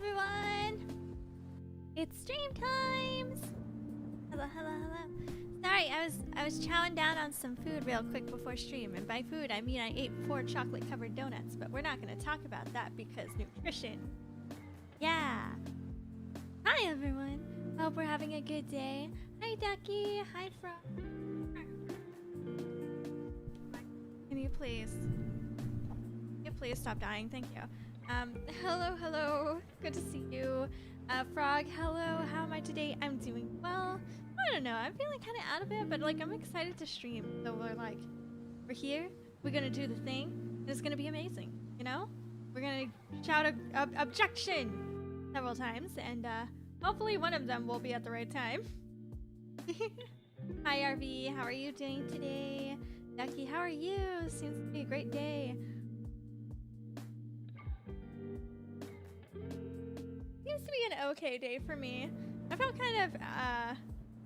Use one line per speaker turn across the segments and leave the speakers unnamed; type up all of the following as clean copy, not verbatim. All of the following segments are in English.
everyone! It's stream times! Hello, hello, hello. Sorry, I was chowing down on some food real quick before stream, and by food I mean I ate 4 chocolate-covered donuts, but we're not gonna talk about that because nutrition. Yeah! Hi everyone! Hope we're having a good day. Hi Ducky! Hi Frog! Can you please stop dying? Thank you. Hello, hello. Good to see you. Frog, hello. How am I today? I'm doing well. I don't know. I'm feeling kind of out of it, but like I'm excited to stream. So we're here. We're gonna do the thing. And it's gonna be amazing. You know? We're gonna shout a objection several times, and hopefully one of them will be at the right time. Hi RV, how are you doing today? Ducky, how are you? Seems to be a great day. Seems to be an okay day for me. I felt kind of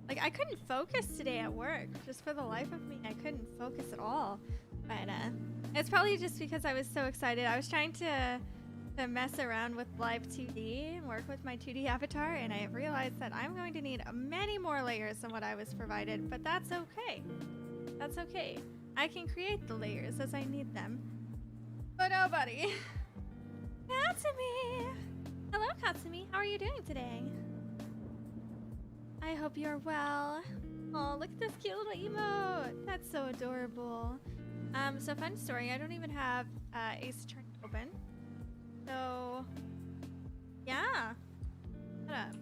like I couldn't focus today at work. Just for the life of me, I couldn't focus at all. But it's probably just because I was so excited. I was trying to mess around with live 2D and work with my 2D avatar, and I realized that I'm going to need many more layers than what I was provided, but that's okay. That's okay. I can create the layers as I need them. But oh buddy. Katsumi! Hello Katsumi, how are you doing today? I hope you're well. Oh, look at this cute little emote. That's so adorable. So fun story, I don't even have Ace Attorney open. So, yeah. Shut up.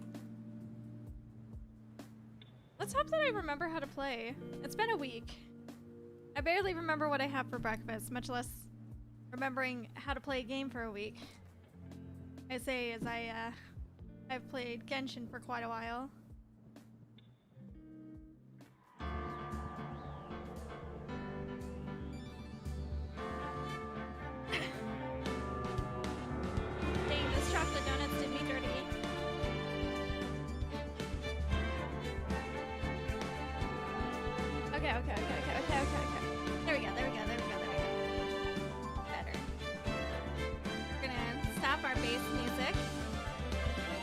Let's hope that I remember how to play. It's been a week. I barely remember what I have for breakfast, much less remembering how to play a game for a week. I say as I've played Genshin for quite a while. Dang, those chocolate donuts did me dirty. Okay. There we go. Better. We're gonna stop our bass music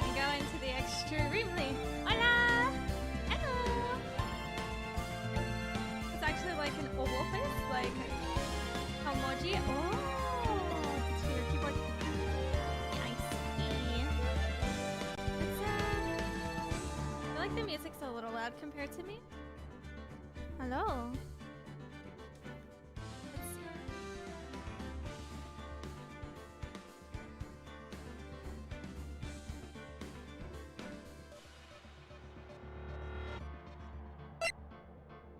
and go into the extremely. Hola! Hello! It's actually like an oval face, like emoji. Oh! It's for your keyboard. Nice. I feel like the music's a little loud compared to me. Hello.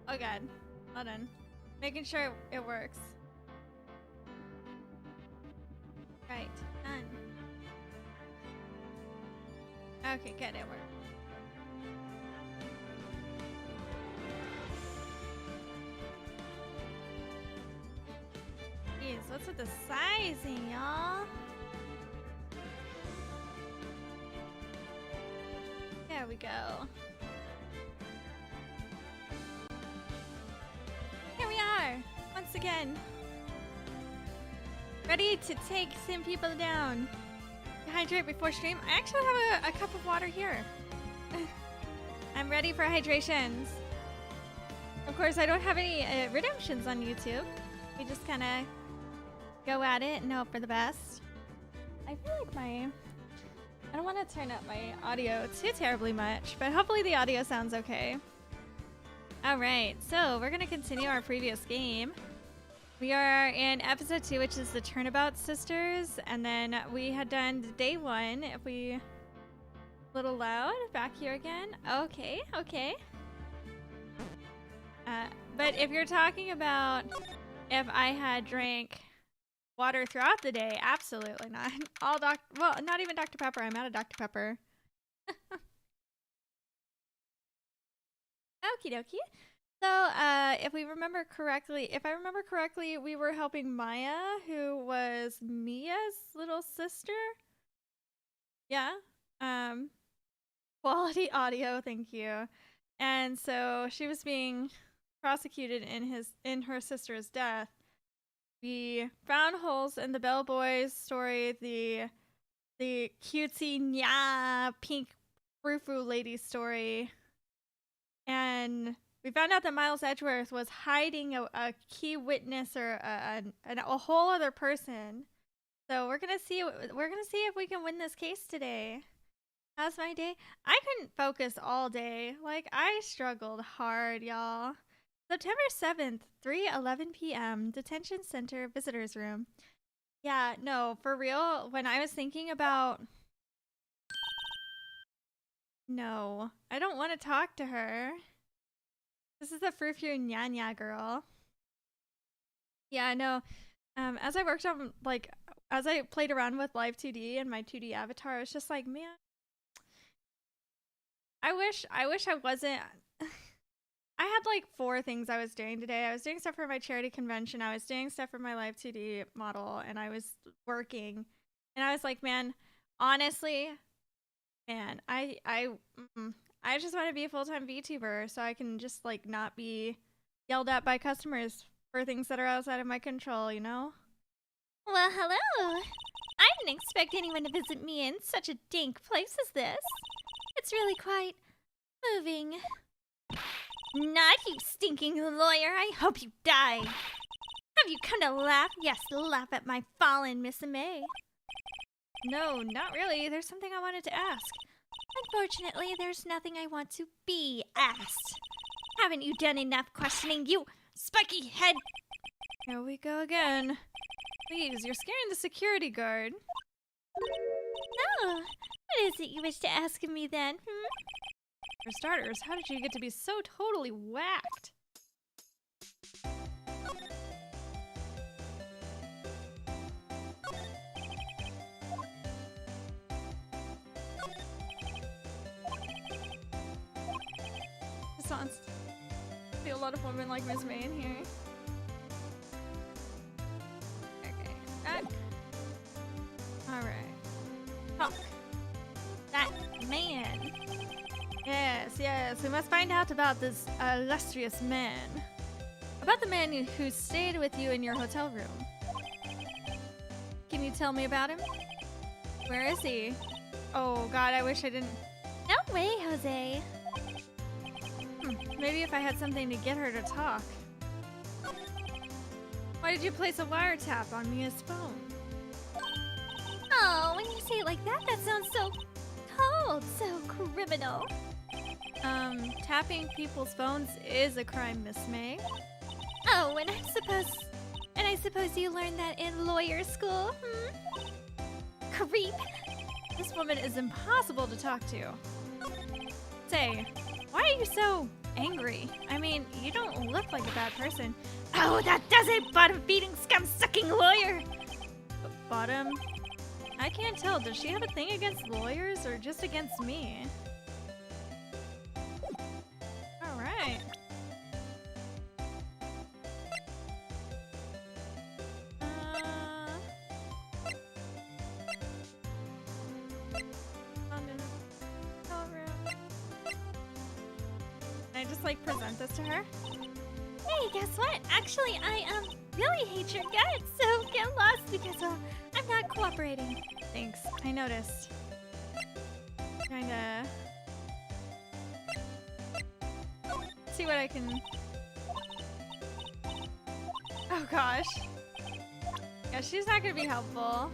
Oh god, hold on. Making sure it works. Right, done. Okay, good, it worked. Jeez, what's with the sizing, y'all? There we go. Here we are, once again. Ready to take some people down. Hydrate before stream. I actually have a cup of water here. I'm ready for hydrations. Of course, I don't have any redemptions on YouTube. We just kind of go at it and hope for the best. I feel like I don't want to turn up my audio too terribly much, but hopefully the audio sounds okay. Alright, so we're going to continue our previous game. We are in episode 2, which is the Turnabout Sisters, and then we had done day 1. If we... A little loud, back here again. Okay. But if you're talking about if I had drank water throughout the day, absolutely not. Well, not even Dr. Pepper. I'm out of Dr. Pepper. Okie dokie. So, if I remember correctly, we were helping Maya, who was Mia's little sister. Yeah. Quality audio, thank you. And so she was being prosecuted in her sister's death. We found holes in the bellboy's story. The the cutesy nya pink frou-frou lady story. And we found out that Miles Edgeworth was hiding a key witness or a whole other person. So we're gonna see if we can win this case today. How's my day? I couldn't focus all day. Like, I struggled hard, y'all. September 7th, 3:11 p.m. Detention Center Visitors Room. Yeah, no, for real, when I was thinking about... No, I don't want to talk to her. This is the frou-frou nya girl. Yeah, no. As I worked on, like, as I played around with Live 2D and my 2D avatar, it's just like, man, I wish I wasn't. I had like 4 things I was doing today. I was doing stuff for my charity convention. I was doing stuff for my Live 2D model, and I was working. And I was like, man, honestly, man, I just want to be a full-time VTuber so I can just like not be yelled at by customers for things that are outside of my control, you know?
Well, hello. I didn't expect anyone to visit me in such a dank place as this. It's really quite moving. Not you stinking lawyer. I hope you die. Have you come to laugh? Yes, laugh at my fallen Miss May.
No, not really. There's something I wanted to ask.
Unfortunately, there's nothing I want to be asked. Haven't you done enough questioning, you spiky head?
Here we go again. Please, you're scaring the security guard.
Oh, what is it you wish to ask of me then,
For starters, how did you get to be so totally whacked? This sounds... I see a lot of women like Miss May in here. Okay, back. Alright. Talk.
that man?
Yes, we must find out about this illustrious man. About the man who stayed with you in your hotel room. Can you tell me about him? Where is he? Oh god, I wish I didn't...
No way, Jose.
Maybe if I had something to get her to talk. Why did you place a wiretap on Mia's phone?
Oh, when you say it like that, that sounds so cold, so criminal.
Tapping people's phones is a crime, Miss May.
Oh, and I suppose you learned that in lawyer school, Creep.
This woman is impossible to talk to. Say, why are you so angry? I mean, you don't look like a bad person.
Oh, that does it, bottom-feeding, scum-sucking lawyer!
Bottom? I can't tell. Does she have a thing against lawyers or just against me? Alright. Can I just like present this to her?
Hey, guess what? Actually, I really hate your guts, so get lost because I'm not cooperating.
Thanks. I noticed. Kinda... see what I can... Oh gosh. Yeah, she's not gonna be helpful.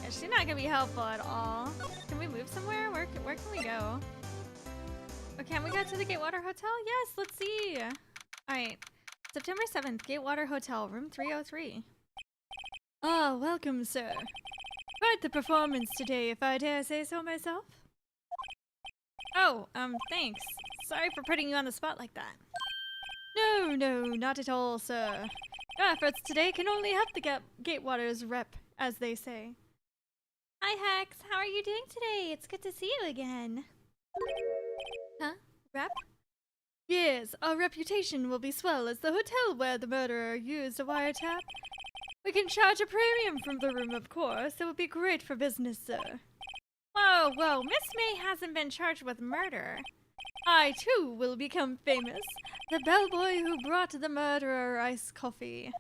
Yeah, she's not gonna be helpful at all. Can we move somewhere? Where can we go? Oh, can we go to the Gatewater Hotel? Yes, let's see. Alright. September 7th, Gatewater Hotel, room 303. Oh, welcome, sir. Quite the performance today, if I dare say so myself. Oh, thanks. Sorry for putting you on the spot like that. No, not at all, sir. Your efforts today can only help the Gatewater's rep, as they say.
Hi, Hex. How are you doing today? It's good to see you again.
Huh? Rep? Yes, our reputation will be swell as the hotel where the murderer used a wiretap. We can charge a premium from the room, of course. It would be great for business, sir. Whoa, Miss May hasn't been charged with murder. I, too, will become famous. The bellboy who brought the murderer iced coffee.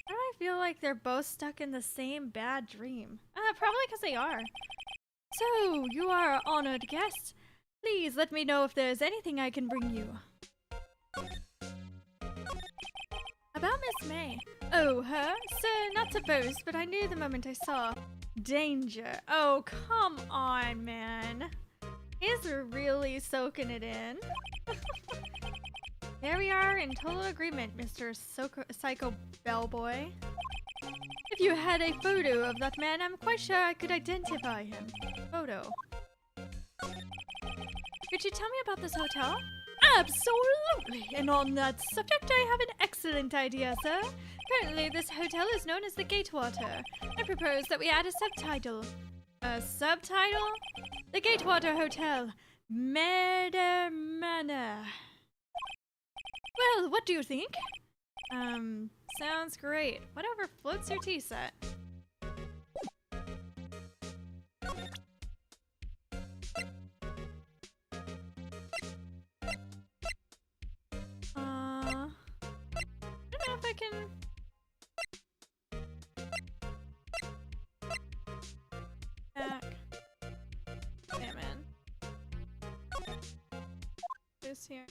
Why do I feel like they're both stuck in the same bad dream? Probably because they are. So, you are an honored guest. Please let me know if there's anything I can bring you. About Miss May. Oh, her? Sir, not to boast, but I knew the moment I saw danger. Oh, come on, man. He's really soaking it in. There we are in total agreement, Mr. Psycho Bellboy. If you had a photo of that man, I'm quite sure I could identify him. Photo. Could you tell me about this hotel? Absolutely! And on that subject, I have an excellent idea, sir. Currently, this hotel is known as the Gatewater. I propose that we add a subtitle. A subtitle? The Gatewater Hotel. Murder Manor. Well, what do you think? Sounds great. Whatever floats your tea set. I don't know if I can... Back. Damn it. This here.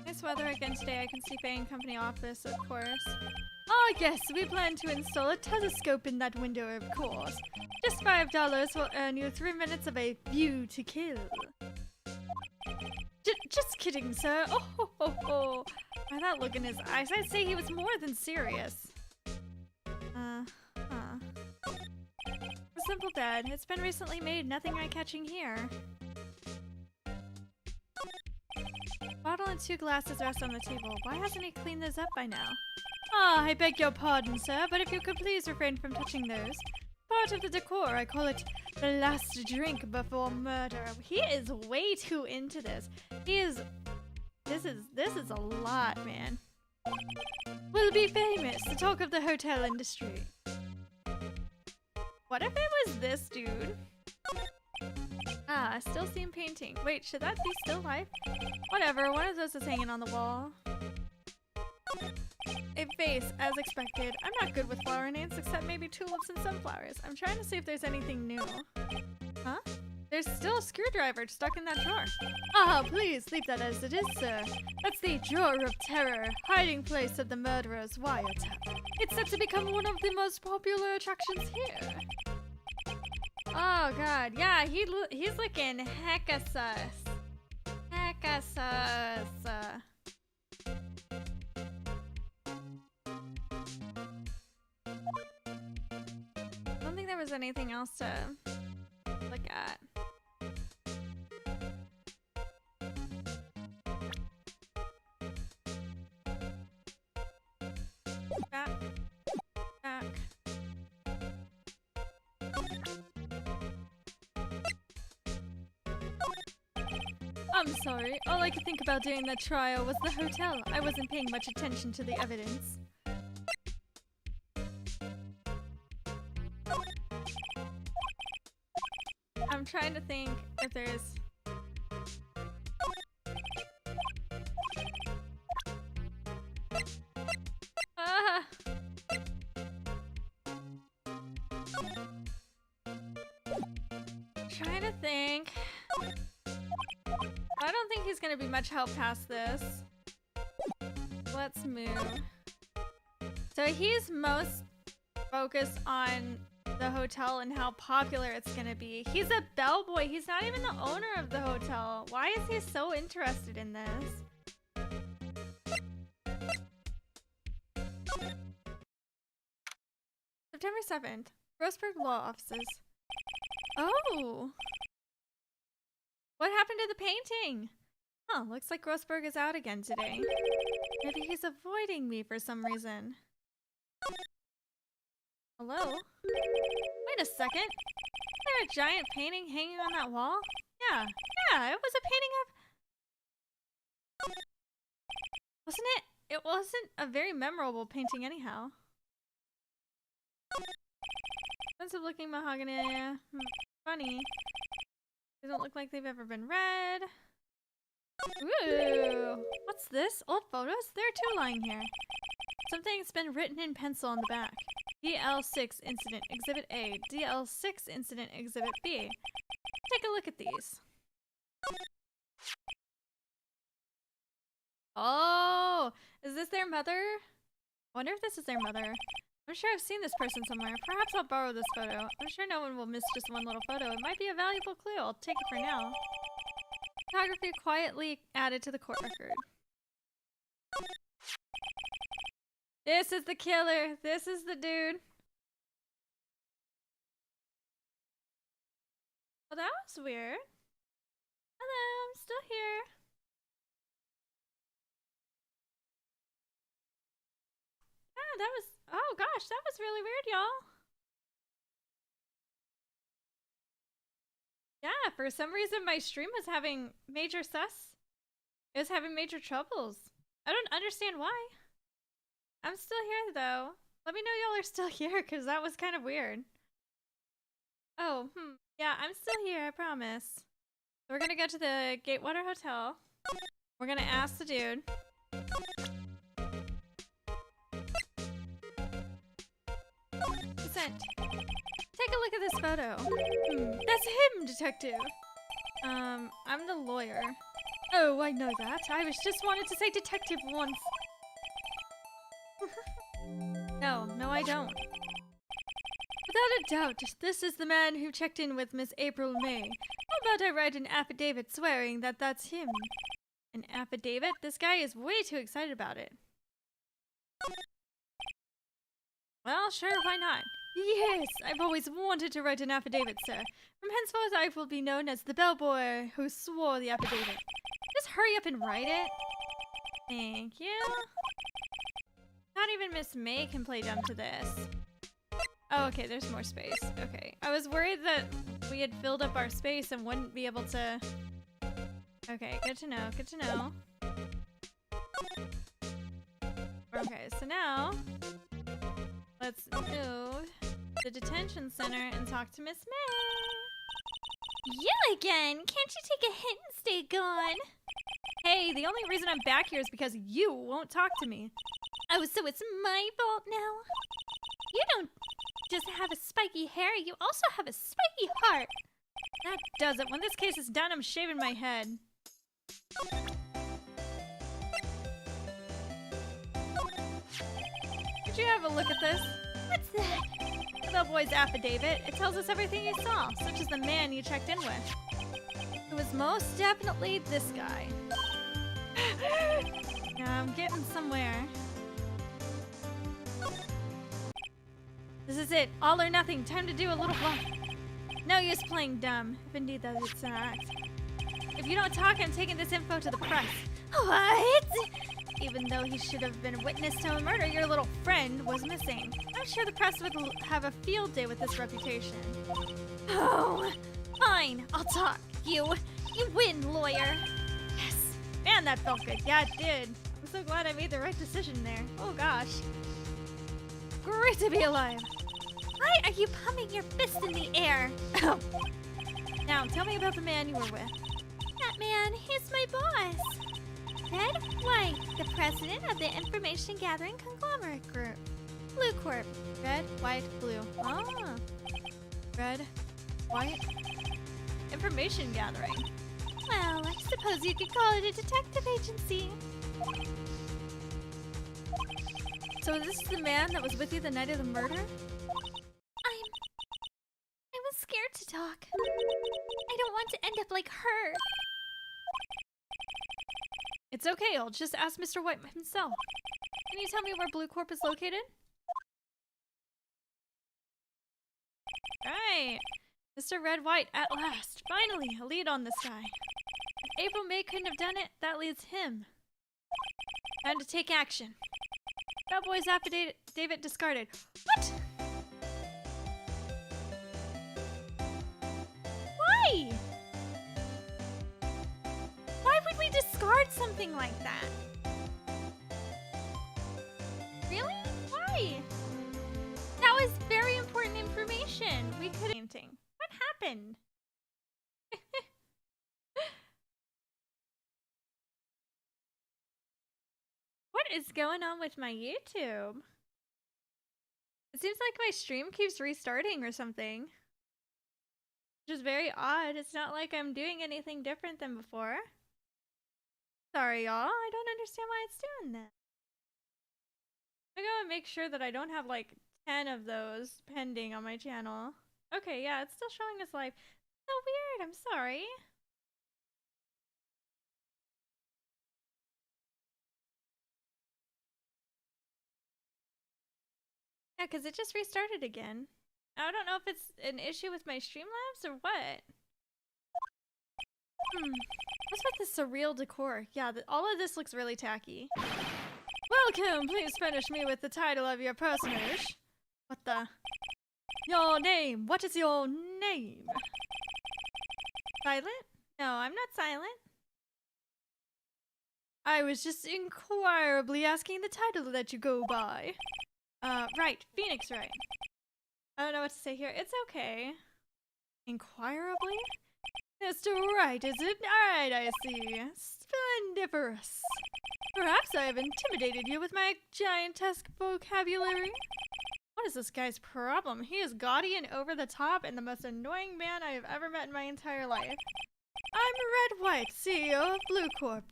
Nice weather again today. I can see Faye and Company office, of course. Oh yes, we plan to install a telescope in that window, of course. Just $5 will earn you 3 minutes of a view to kill. Just kidding, sir. Oh ho ho ho. By that look in his eyes, I'd say he was more than serious. A simple bed. It's been recently made. Nothing eye-catching here. Bottle and 2 glasses rest on the table. Why hasn't he cleaned those up by now? Ah, I beg your pardon, sir, but if you could please refrain from touching those. Part of the decor. I call it the last drink before murder. He is way too into this. He is... This is a lot, man. We'll be famous. The talk of the hotel industry. What if it was this dude? Ah, I still see him painting. Wait, should that be still life? Whatever, one of those is hanging on the wall. A vase, as expected. I'm not good with flower names, except maybe tulips and sunflowers. I'm trying to see if there's anything new. Huh? There's still a screwdriver stuck in that drawer. Ah, please, leave that as it is, sir. That's the Drawer of Terror, hiding place of the murderer's wiretap. It's set to become one of the most popular attractions here. Oh god, yeah, he's looking hecka sus. Hecka sus. I don't think there was anything else to look at. Back. Back. I'm sorry. All I could think about during that trial was the hotel. I wasn't paying much attention to the evidence. I'm trying to think if there's... Ah! Trying to think. I don't think he's gonna be much help past this. Let's move. So he's most focused on the hotel and how popular it's gonna be. He's a bellboy. He's not even the owner of the hotel. Why is he so interested in this? September 7th. Roseburg Law Offices. Oh! What happened to the painting? Huh, looks like Grossberg is out again today. Maybe he's avoiding me for some reason. Hello? Wait a second. Is there a giant painting hanging on that wall? Yeah, it was a painting of... Wasn't it? It wasn't a very memorable painting anyhow. Expensive looking mahogany. Funny. They don't look like they've ever been read. Ooh, what's this? Old photos? There are two lying here. Something's been written in pencil on the back. DL6 Incident Exhibit A, DL6 Incident Exhibit B. Take a look at these. Oh, is this their mother? I wonder if this is their mother. I'm sure I've seen this person somewhere. Perhaps I'll borrow this photo. I'm sure no one will miss just one little photo. It might be a valuable clue. I'll take it for now. Photography quietly added to the court record. This is the killer. This is the dude. Well, that was weird. Hello, I'm still here. Yeah, that was... Oh gosh, that was really weird, y'all. Yeah, for some reason my stream was having major sus. It was having major troubles. I don't understand why. I'm still here though. Let me know y'all are still here because that was kind of weird. Oh, yeah, I'm still here, I promise. So we're gonna go to the Gatewater Hotel. We're gonna ask the dude. Consent. Take a look at this photo. That's him, detective. I'm the lawyer. Oh, I know that. I was just wanted to say detective once. No, I don't. Without a doubt, this is the man who checked in with Miss April May. How about I write an affidavit swearing that that's him? An affidavit? This guy is way too excited about it. Well, sure, why not? Yes, I've always wanted to write an affidavit, sir. From henceforth, I will be known as the bellboy who swore the affidavit. Just hurry up and write it. Thank you. Not even Miss May can play dumb to this. Oh, okay, there's more space. Okay. I was worried that we had filled up our space and wouldn't be able to... Okay, good to know, good to know. Okay, so now... Let's move the detention center and talk to Miss May.
You again! Can't you take a hint and stay gone?
Hey, the only reason I'm back here is because you won't talk to me.
Oh, so it's my fault now? You don't just have a spiky hair, you also have a spiky heart.
That does it. When this case is done, I'm shaving my head. Did you have a look at this?
What's that?
The bellboy's affidavit. It tells us everything you saw, such as the man you checked in with. It was most definitely this guy. Yeah, I'm getting somewhere. This is it. All or nothing. Time to do a little bluff. No use playing dumb, if indeed that is an act. If you don't talk, I'm taking this info to the press.
What?
Even though he should have been witness to a murder, your little friend was missing. I'm sure the press would have a field day with this reputation.
Oh, fine. I'll talk. You win, lawyer.
Yes. Man, that felt good. Yeah, it did. I'm so glad I made the right decision there. Oh gosh. Great to be alive.
Why are you pumping your fist in the air?
Now, tell me about the man you were with.
That man, he's my boss. Red White, the president of the Information Gathering Conglomerate Group. Blue Corp.
Red, white, blue. Ah. Red, white. Information gathering.
Well, I suppose you could call it a detective agency.
So this is the man that was with you the night of the murder?
I was scared to talk. I don't want to end up like her.
It's okay, I'll just ask Mr. White himself. Can you tell me where Blue Corp is located? Right. Mr. Red White, at last. Finally, a lead on this guy. If April May couldn't have done it, that leads him. Time to take action. That boy's affidavit discarded. What?
Why? Why would we discard something like that? Really? Why? That was very important information. We could... What happened?
is going on with my YouTube? It seems like my stream keeps restarting or something. Which is very odd. It's not like I'm doing anything different than before. Sorry, y'all. I don't understand why it's doing that. I'm gonna make sure that I don't have like 10 of those pending on my channel. Okay, yeah, it's still showing us live. So weird. I'm sorry. Yeah, because it just restarted again. I don't know if it's an issue with my Streamlabs or what. What's with this surreal decor? Yeah, all of this looks really tacky. Welcome! Please finish me with the title of your personage. What the? Your name! What is your name? Silent? No, I'm not silent. I was just inquirably asking the title that you go by. Right. Phoenix Wright. I don't know what to say here. It's okay. Inquirably? Mr. Wright, is it? Alright, I see. Splendiferous. Perhaps I have intimidated you with my giantesque vocabulary? What is this guy's problem? He is gaudy and over the top and the most annoying man I have ever met in my entire life. I'm Red White, CEO of Blue Corp.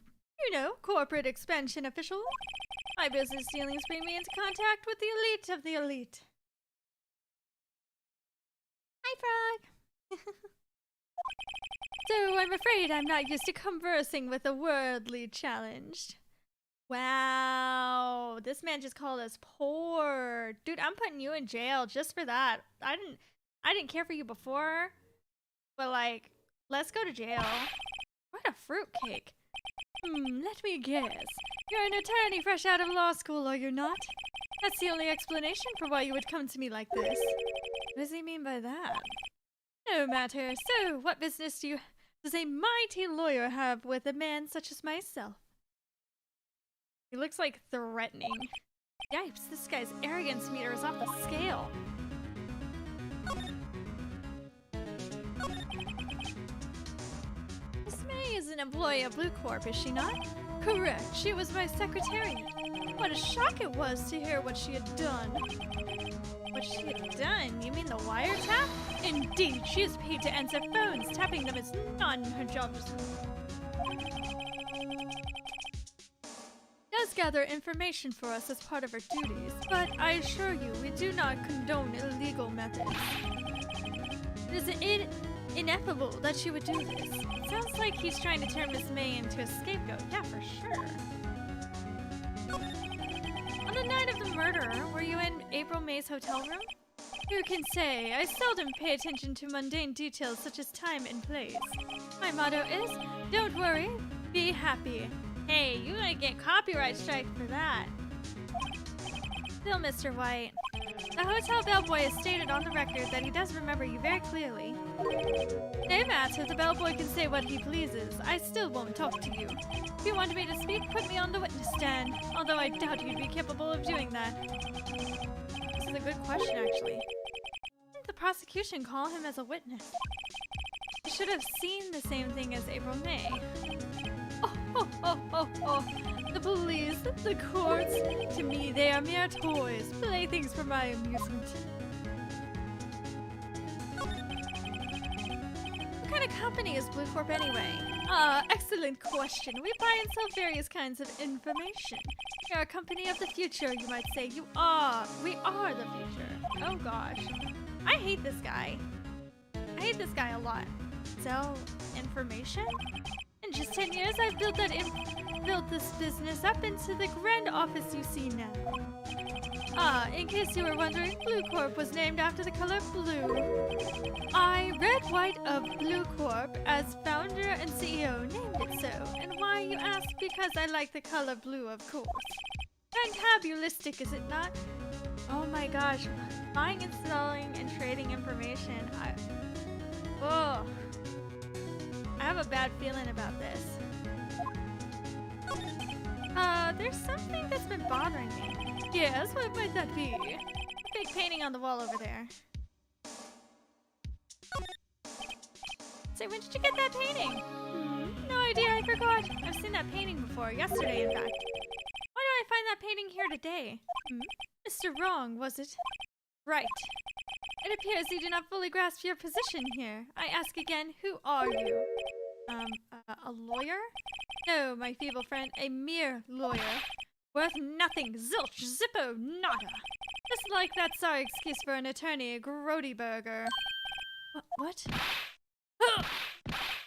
You know, corporate expansion official. My business dealings bring me into contact with the elite of the elite.
Hi, Frog.
So I'm afraid I'm not used to conversing with the worldly challenged. Wow, this man just called us poor. Dude, I'm putting you in jail just for that. I didn't care for you before, but like, let's go to jail. What a fruitcake. Let me guess. You're an attorney fresh out of law school, are you not? That's the only explanation for why you would come to me like this. What does he mean by that? No matter. So, what business does a mighty lawyer have with a man such as myself? He looks like threatening. Yipes, this guy's arrogance meter is off the scale. Miss May is an employee of Blue Corp, is she not? Correct. She was my secretary. What a shock it was to hear what she had done. What she had done? You mean the wiretap? Indeed, she is paid to answer phones. Tapping them is not in her job. Does gather information for us as part of her duties, but I assure you, we do not condone illegal methods. It is ineffable that she would do this. Sounds like he's trying to turn Miss May into a scapegoat. Yeah, for sure. On the night of the murder, were you in April May's hotel room? Who can say? I seldom pay attention to mundane details such as time and place. My motto is, don't worry, be happy. Hey, you might get copyright strike for that. Still, Mr. White, the hotel bellboy has stated on the record that he does remember you very clearly. No matter, the bellboy can say what he pleases. I still won't talk to you. If you want me to speak, put me on the witness stand, although I doubt you'd be capable of doing that. This is a good question, actually. Didn't the prosecution call him as a witness? You should have seen the same thing as April May. The police, the courts, to me they are mere toys, playthings for my amusement. What kind of company is Blue Corp anyway? Excellent question. We buy and sell various kinds of information. We are a company of the future, you might say. We are the future. Oh gosh. I hate this guy. I hate this guy a lot. Sell information? In just 10 years, I've built this business up into the grand office you see now. In case you were wondering, Blue Corp was named after the color blue. I, Red White of Blue Corp, as founder and CEO, named it so. And why, you ask? Because I like the color blue, of course. Fantabulistic, is it not? Oh my gosh. Buying and selling and trading information. I have a bad feeling about this. There's something that's been bothering me. Yes, what might that be? A big painting on the wall over there. Say, when did you get that painting? No idea, I forgot. I've seen that painting before, yesterday in fact. Why do I find meeting here today? Mr. Wrong, was it? Right. It appears you do not fully grasp your position here. I ask again, who are you? A lawyer? No, my feeble friend, a mere lawyer. Worth nothing, zilch, zippo, nada. Just like that's our excuse for an attorney, a grody burger. What?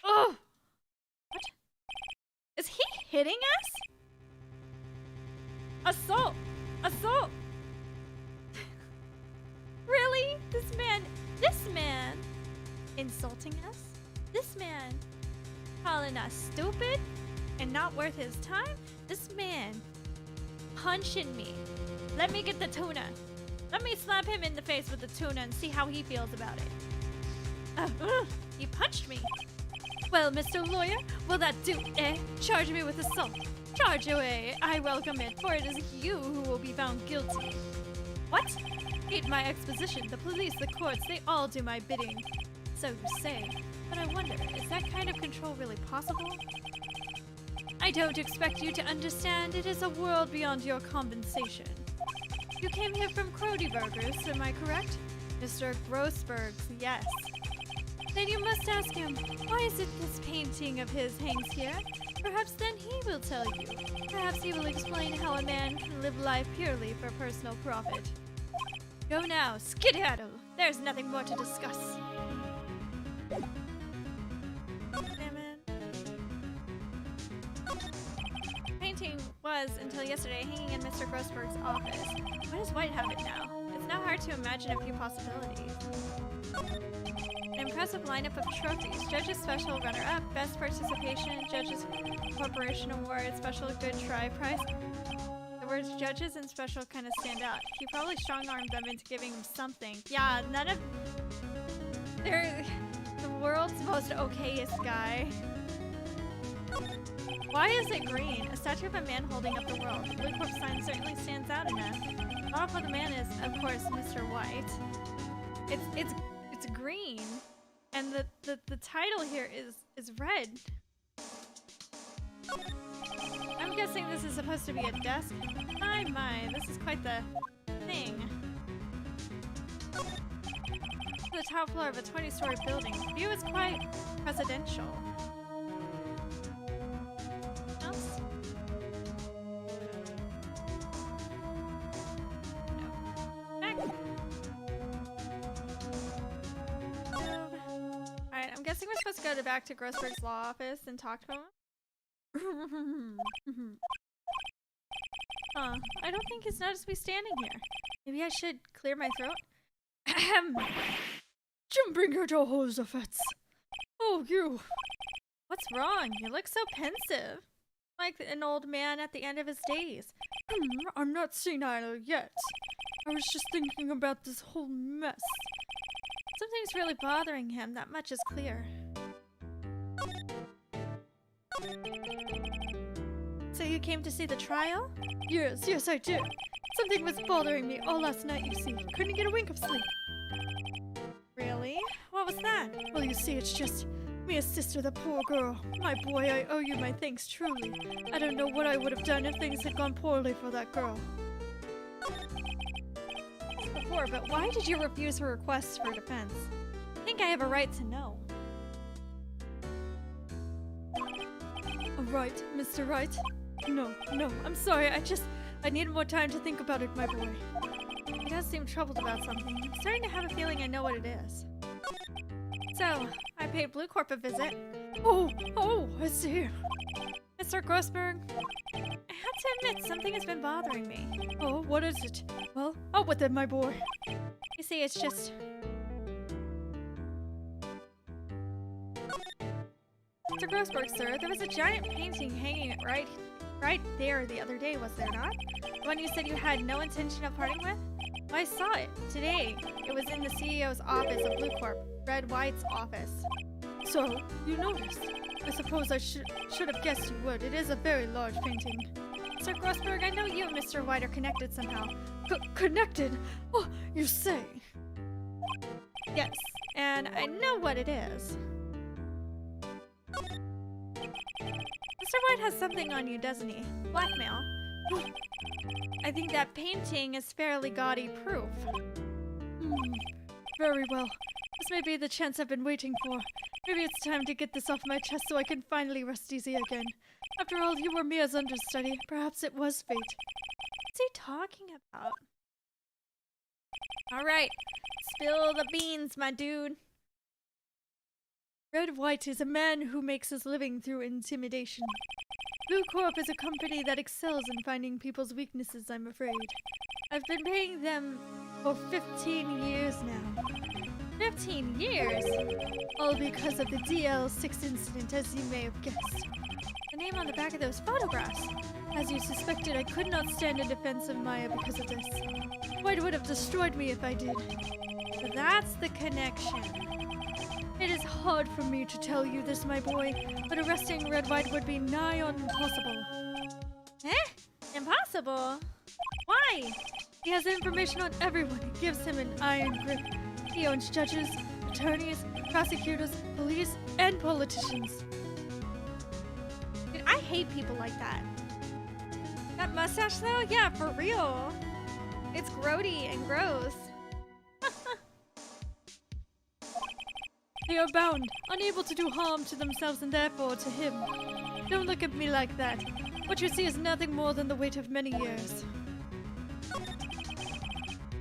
Oh! What? Is he hitting us? Assault! Assault! Really? This man insulting us? This man calling us stupid and not worth his time? This man punching me. Let me get the tuna. Let me slap him in the face with the tuna and see how he feels about it. He punched me. Well, Mr. Lawyer, will that do, eh? Charge me with assault. Charge away. I welcome it, for it is you who will be found guilty. What? Hate my exposition. The police, the courts, they all do my bidding. So you say. But I wonder, is that kind of control really possible? I don't expect you to understand. It is a world beyond your compensation. You came here from Crody Burgers, am I correct? Mr. Grossberg's, yes. Then you must ask him, why is it this painting of his hangs here? Perhaps then he will tell you. Perhaps he will explain how a man can live life purely for personal profit. Go now, skedaddle! There's nothing more to discuss. Damn it. Painting was, until yesterday, hanging in Mr. Grossberg's office. Why does White have it now? It's now hard to imagine a few possibilities. An impressive lineup of trophies. Judges Special Runner-Up, Best Participation, Judges Corporation Award, Special Good Try Prize. The words judges and special kind of stand out. He probably strong-armed them into giving them something. Yeah, none of... They're the world's most okayest guy. Why is it green? A statue of a man holding up the world. The Blue Corp sign certainly stands out enough. The model for the man is, of course, Mr. White. It's green. And the title here is red. I'm guessing this is supposed to be a desk. My, this is quite the thing. The top floor of a 20-story building. The view is quite presidential. Else? No. Back. Alright, I'm guessing we're supposed to go back to Grossberg's law office and talk to him. I don't think he's noticed me standing here. Maybe I should clear my throat. Ahem. Jumping your Jehoshaphat. Oh, you. What's wrong? You look so pensive. Like an old man at the end of his days. I'm not senile yet. I was just thinking about this whole mess. Something's really bothering him, that much is clear. So you came to see the trial? Yes, I did. Something was bothering me all last night, you see. Couldn't get a wink of sleep. Really? What was that? Well, you see, it's just me, a sister, the poor girl. My boy, I owe you my thanks, truly. I don't know what I would have done if things had gone poorly for that girl. Before, but why did you refuse her requests for defense? I think I have a right to know. Right, Mr. Wright? No, I'm sorry, I need more time to think about it, my boy. He does seem troubled about something. I'm starting to have a feeling I know what it is. So, I paid Blue Corp a visit. Oh, I see. Mr. Grossberg, I have to admit, something has been bothering me. Oh, what is it? Well, out with it, my boy. You see, it's just... Mr. Grossberg, sir, there was a giant painting hanging right there the other day, was there not? The one you said you had no intention of parting with? Well, I saw it today. It was in the CEO's office of Blue Corp, Red White's office. So, you noticed? I suppose I should have guessed you would. It is a very large painting. Mr. Grossberg, I know you and Mr. White are connected somehow. Connected? Oh, you say? Yes, and I know what it is. Mr. White has something on you, doesn't he? Blackmail. I think that painting is fairly gaudy proof. Very well. This may be the chance I've been waiting for. Maybe it's time to get this off my chest so I can finally rest easy again. After all, you were Mia's understudy. Perhaps it was fate. What's he talking about? Alright, spill the beans, my dude. Red White is a man who makes his living through intimidation. Blue Corp is a company that excels in finding people's weaknesses, I'm afraid. I've been paying them for 15 years now. 15 years? All because of the DL6 incident, as you may have guessed. The name on the back of those photographs. As you suspected, I could not stand in defense of Maya because of this. White would have destroyed me if I did. So that's the connection. It is hard for me to tell you this, my boy, but arresting Red White would be nigh on impossible. Eh? Impossible? Why? He has information on everyone. It gives him an iron grip. He owns judges, attorneys, prosecutors, police, and politicians. Dude, I hate people like that. That mustache, though? Yeah, for real. It's grody and gross. They are bound, unable to do harm to themselves and therefore to him. Don't look at me like that. What you see is nothing more than the weight of many years.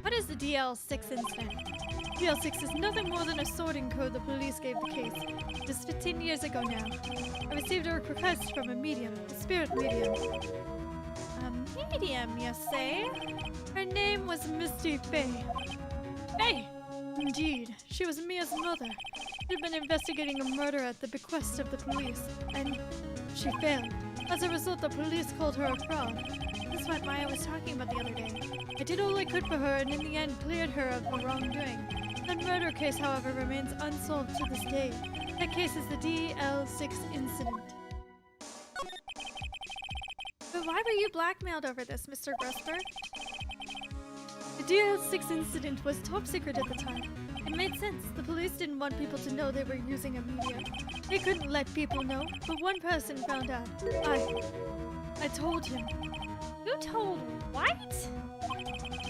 What is the DL6 incident? DL6 is nothing more than a sorting code the police gave the case. It is 15 years ago now. I received a request from a medium, a spirit medium. A medium, you say? Her name was Misty Faye. Faye! Indeed, she was Mia's mother. She'd been investigating a murder at the bequest of the police, and she failed. As a result, the police called her a fraud. This is what Maya was talking about the other day. I did all I could for her, and in the end cleared her of the wrongdoing. That murder case, however, remains unsolved to this day. That case is the DL6 incident. But why were you blackmailed over this, Mr. Grusberg? The DL6 incident was top secret at the time. It made sense. The police didn't want people to know they were using a medium. They couldn't let people know, but one person found out. I told him. You told White?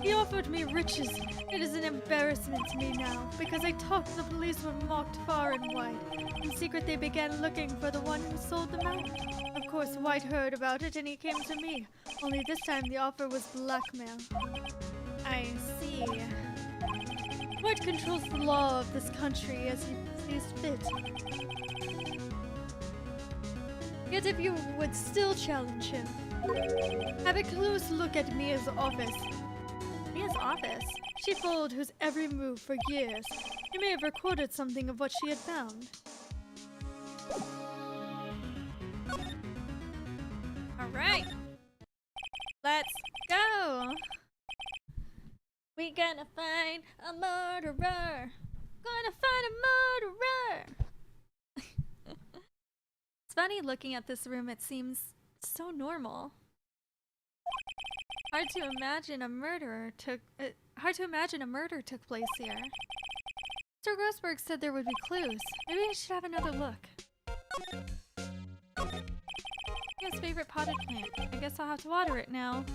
He offered me riches. It is an embarrassment to me now. Because I talked, the police were mocked far and wide. In secret, they began looking for the one who sold them out. Of course, White heard about it and he came to me. Only this time the offer was blackmail. I see. White controls the law of this country as he sees fit. Yet if you would still challenge him, have a close look at Mia's office. Mia's office? She followed whose every move for years. You may have recorded something of what she had found. Alright! Let's go! We gonna find a murderer! Gonna find a murderer! It's funny looking at this room, it seems so normal. Hard to imagine a murder took place here. Mr. Grossberg said there would be clues. Maybe I should have another look. His favorite potted plant. I guess I'll have to water it now.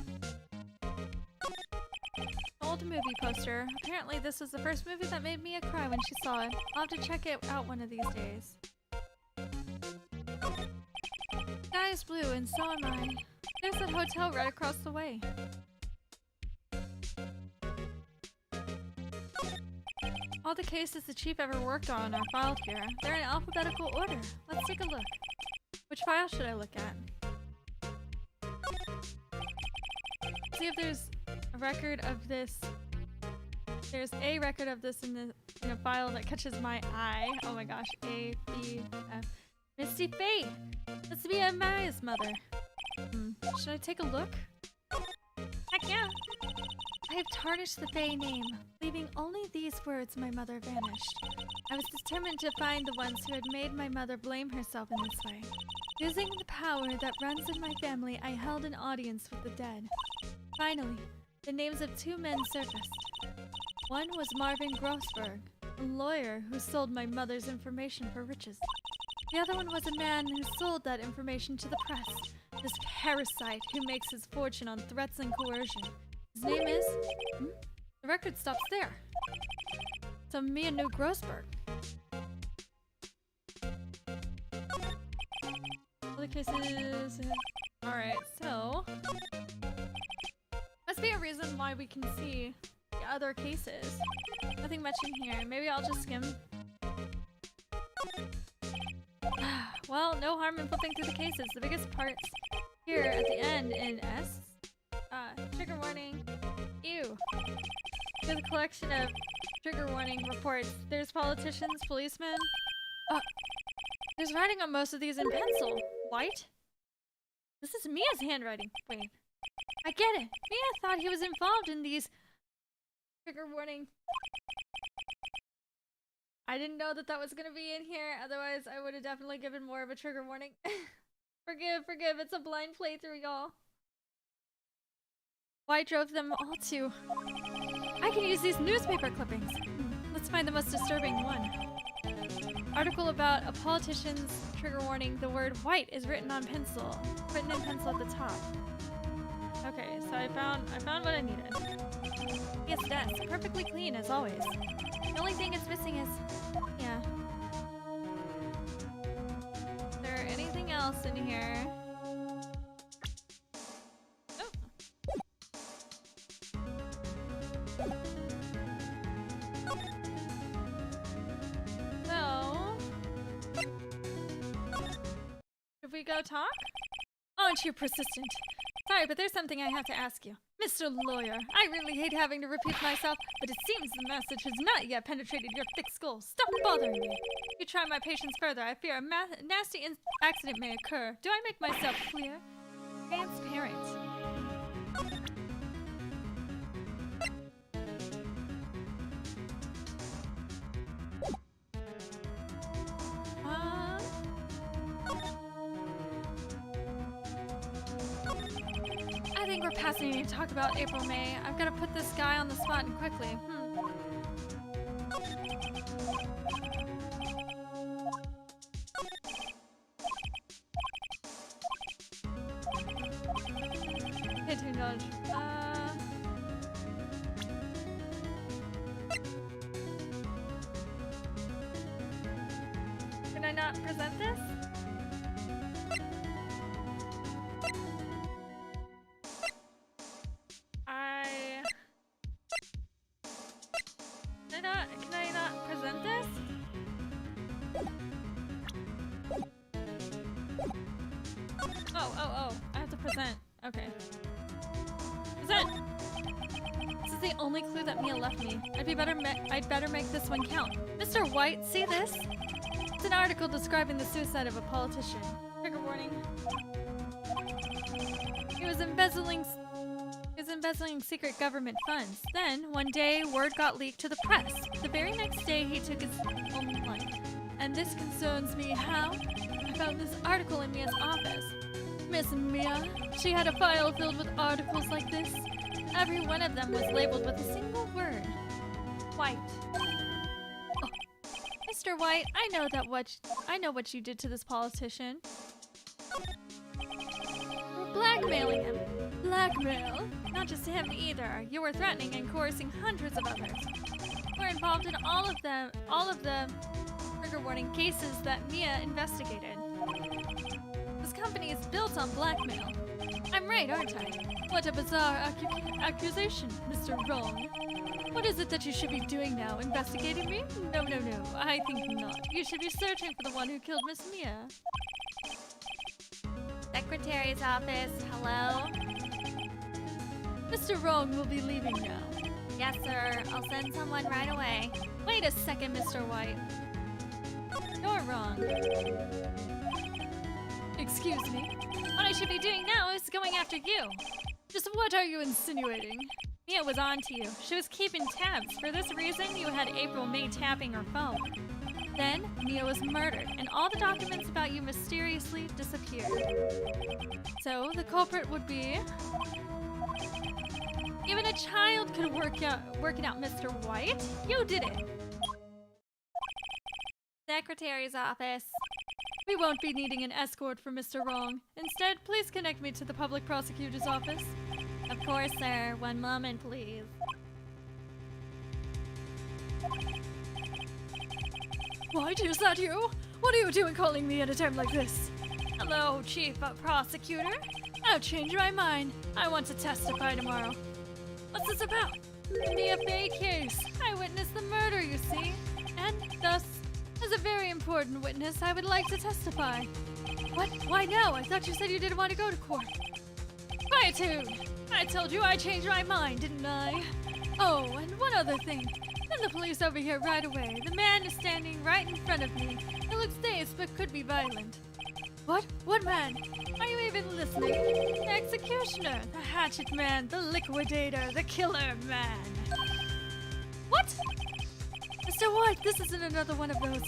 Old movie poster. Apparently this was the first movie that made Mia cry when she saw it. I'll have to check it out one of these days. The sky is blue and so am I. There's that hotel right across the way. All the cases the chief ever worked on are filed here. They're in alphabetical order. Let's take a look. Which file should I look at? See if there's a record of this. There's a record of this in a file that catches my eye. Oh my gosh. A, B, F. Misty Faye! That's Mia Maya's mother. Should I take a look? Heck yeah! I have tarnished the Faye name, leaving only these words my mother vanished. I was determined to find the ones who had made my mother blame herself in this way. Using the power that runs in my family, I held an audience with the dead. Finally, the names of two men surfaced. One was Marvin Grossberg, a lawyer who sold my mother's information for riches. The other one was a man who sold that information to the press, This parasite who makes his fortune on threats and coercion. His name is... The record stops there. So Mia knew Grossberg. Other cases... Alright, so... Must be a reason why we can see the other cases. Nothing much in here. Maybe I'll just skim. Well, no harm in flipping through the cases. The biggest parts here at the end in S. Trigger warning. Ew. There's a collection of trigger warning reports. There's politicians, policemen. There's writing on most of these in pencil. White? This is Mia's handwriting. Wait. I get it. Mia thought he was involved in these trigger warning. I didn't know that was gonna be in here. Otherwise, I would have definitely given more of a trigger warning. Forgive. It's a blind playthrough, y'all. Why drove them all to... I can use these newspaper clippings. Let's find the most disturbing one. Article about a politician's trigger warning. The word white is written in pencil at the top. Okay, so I found what I needed. Yes, desk. Perfectly clean as always. The only thing it's missing is... Yeah. Is there anything else in here? Oh. So... Should we go talk? Aren't you persistent? Sorry, but there's something I have to ask you. Mr. Lawyer, I really hate having to repeat myself, but it seems the message has not yet penetrated your thick skull. Stop bothering me. If you try my patience further, I fear a nasty accident may occur. Do I make myself clear? Transparent. I think we're past needing to talk about April, May. I've got to put this guy on the spot and quickly. Okay, to dodge. Can I not present this? Can I not present this? Oh, I have to present. Okay. Present! This is the only clue that Mia left me. I'd better make this one count. Mr. White, see this? It's an article describing the suicide of a politician. Trigger warning. He was embezzling secret government funds. Then, one day, word got leaked to the press. The very next day, he took his own life. And this concerns me. How? I found this article in Mia's office. Miss Mia, she had a file filled with articles like this. Every one of them was labeled with a single word. White. Oh. Mr. White, I know what you did to this politician. We're blackmailing him. Blackmail? Not just him either. You were threatening and coercing hundreds of others. We're involved in all of the trigger warning cases that Mia investigated. This company is built on blackmail. I'm right, aren't I? What a bizarre accusation, Mr. Wrong. What is it that you should be doing now? Investigating me? No, I think not. You should be searching for the one who killed Miss Mia. Secretary's office, hello? Mr. Wrong will be leaving now. Yes, sir. I'll send someone right away. Wait a second, Mr. White. You're wrong. Excuse me. What I should be doing now is going after you. Just what are you insinuating? Mia was on to you. She was keeping tabs. For this reason, you had April May tapping her phone. Then, Mia was murdered, and all the documents about you mysteriously disappeared. So, the culprit would be... Even a child could work it out, Mr. White. You did it. Secretary's office. We won't be needing an escort for Mr. Wrong. Instead, please connect me to the public prosecutor's office.
Of course, sir. One moment, please.
White, is that you? What are you doing calling me at a time like this? Hello, Chief Prosecutor. I've changed my mind. I want to testify tomorrow. What's this about? The FA case. I witnessed the murder, you see. And thus, as a very important witness, I would like to testify. What? Why now? I thought you said you didn't want to go to court. Quietude! I told you I changed my mind, didn't I? Oh, and one other thing. Send the police over here right away. The man is standing right in front of me. He looks dazed, but could be violent. What? What man? Are you even listening? The executioner, the hatchet man, the liquidator, the killer man. What? Mr. White, this isn't another one of those.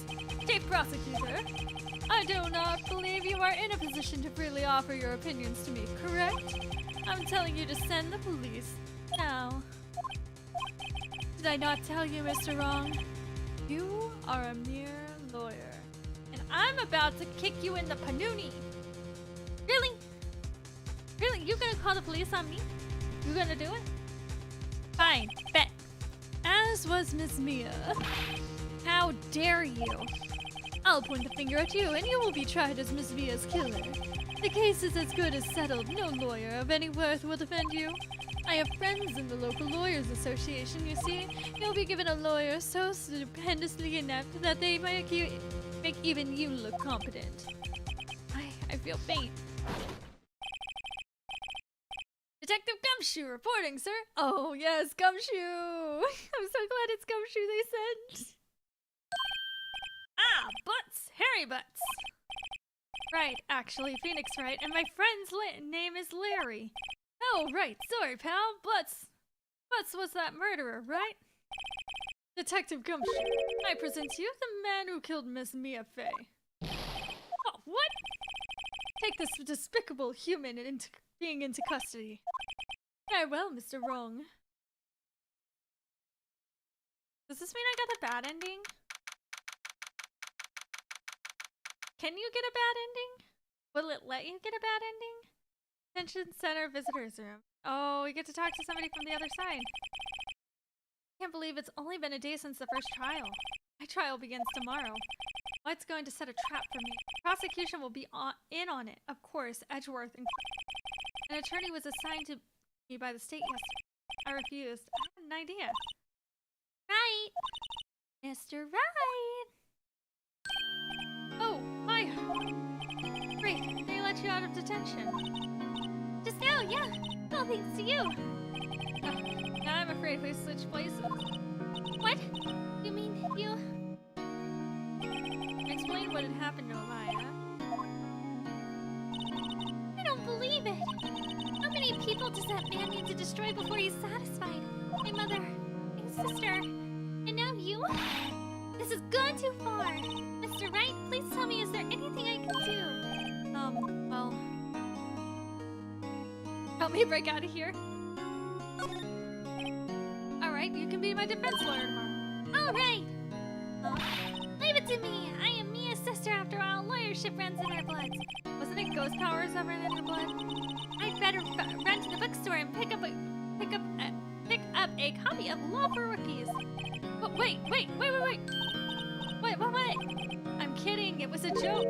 Chief Prosecutor, I do not believe you are in a position to freely offer your opinions to me, correct? I'm telling you to send the police now. Did I not tell you, Mr. Wrong? You are a mere lawyer. And I'm about to kick you in the panoonie.
Really? Really? You gonna call the police on me? You gonna do it?
Fine, bet. As was Miss Mia. How dare you? I'll point the finger at you and you will be tried as Miss Mia's killer. The case is as good as settled. No lawyer of any worth will defend you. I have friends in the local lawyers association, you see. You'll be given a lawyer so stupendously inept that they make even you look competent. I feel faint. Detective Gumshoe reporting, sir. Oh, yes, Gumshoe. I'm so glad it's Gumshoe they sent. Ah, Butts. Harry Butts. Right, actually, Phoenix right, and my friend's name is Larry. Oh, right, sorry, pal. Butts was that murderer, right? Detective Gumshoe, I present to you the man who killed Miss Mia Fey. Oh, what? Take this despicable human being into custody. Very well, Mr. Wrong. Does this mean I got the bad ending? Can you get a bad ending? Will it let you get a bad ending? Detention Center Visitors Room. Oh, we get to talk to somebody from the other side. Can't believe it's only been a day since the first trial. My trial begins tomorrow. White's going to set a trap for me. Prosecution will be in on it. Of course, Edgeworth and an attorney was assigned to me by the state yesterday. I refused. I had an idea.
Right. Mr. Right.
Oh, hi. Great, they let you out of detention.
Just now, yeah. All thanks to you.
Now I'm afraid we switched places.
What? You mean you?
Explain what had happened to Amaya.
I don't believe it. How many people does that man need to destroy before he's satisfied? My mother, my sister, and now you? This has gone too far. Mr. Wright, please tell me, is there anything I can do?
Well... Help me break out of here. Alright, you can be my defense lawyer tomorrow.
Alright! Leave it to me! I am Mia's sister after all. Lawyership runs in our blood.
Wasn't it ghost powers that ran in your blood?
I'd better run to the bookstore and pick up a copy of Law for Rookies.
But wait! Wait, what? I'm kidding, it was a joke.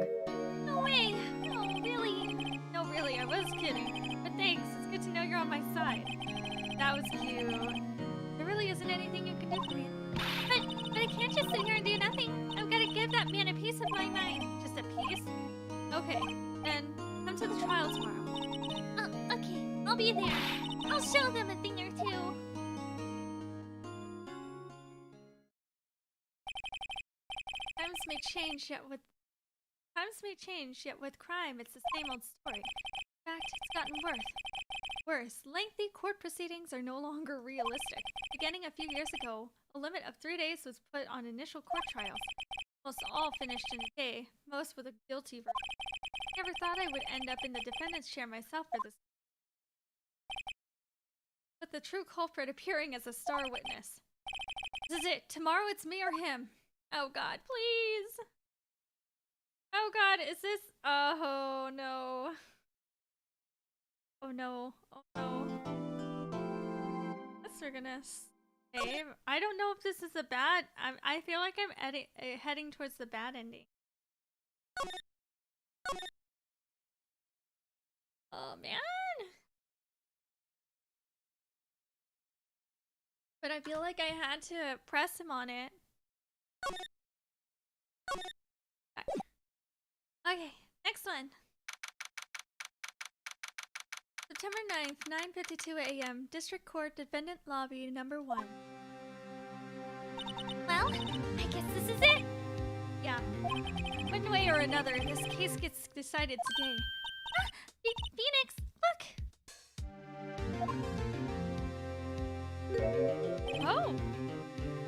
No way! No, really?
No, really, I was kidding. But thanks, it's good to know you're on my side. That was cute. There really isn't anything you can do for me.
But I can't just sit here and do nothing. I've got to give that man a piece of my mind.
Just a piece? Okay, then come to the trial tomorrow.
Okay, I'll be there. I'll show them a thing or two.
Times may change, yet with crime, it's the same old story. In fact, it's gotten worse. Lengthy court proceedings are no longer realistic. Beginning a few years ago, a limit of 3 days was put on initial court trials. Most all finished in a day, most with a guilty verdict. I never thought I would end up in the defendant's chair myself for this. With the true culprit appearing as a star witness. This is it. Tomorrow it's me or him. Oh God, please. Oh god, is this? Oh no. Oh no. Oh no. Guess we're gonna save. I don't know if this is a bad. I feel like I'm heading towards the bad ending. Oh man. But I feel like I had to press him on it. Okay, next one. September 9th, 9:52 a.m. District Court Defendant Lobby number 1.
Well, I guess this is it.
Yeah. One way or another, this case gets decided today.
Ah, Phoenix, look.
Oh!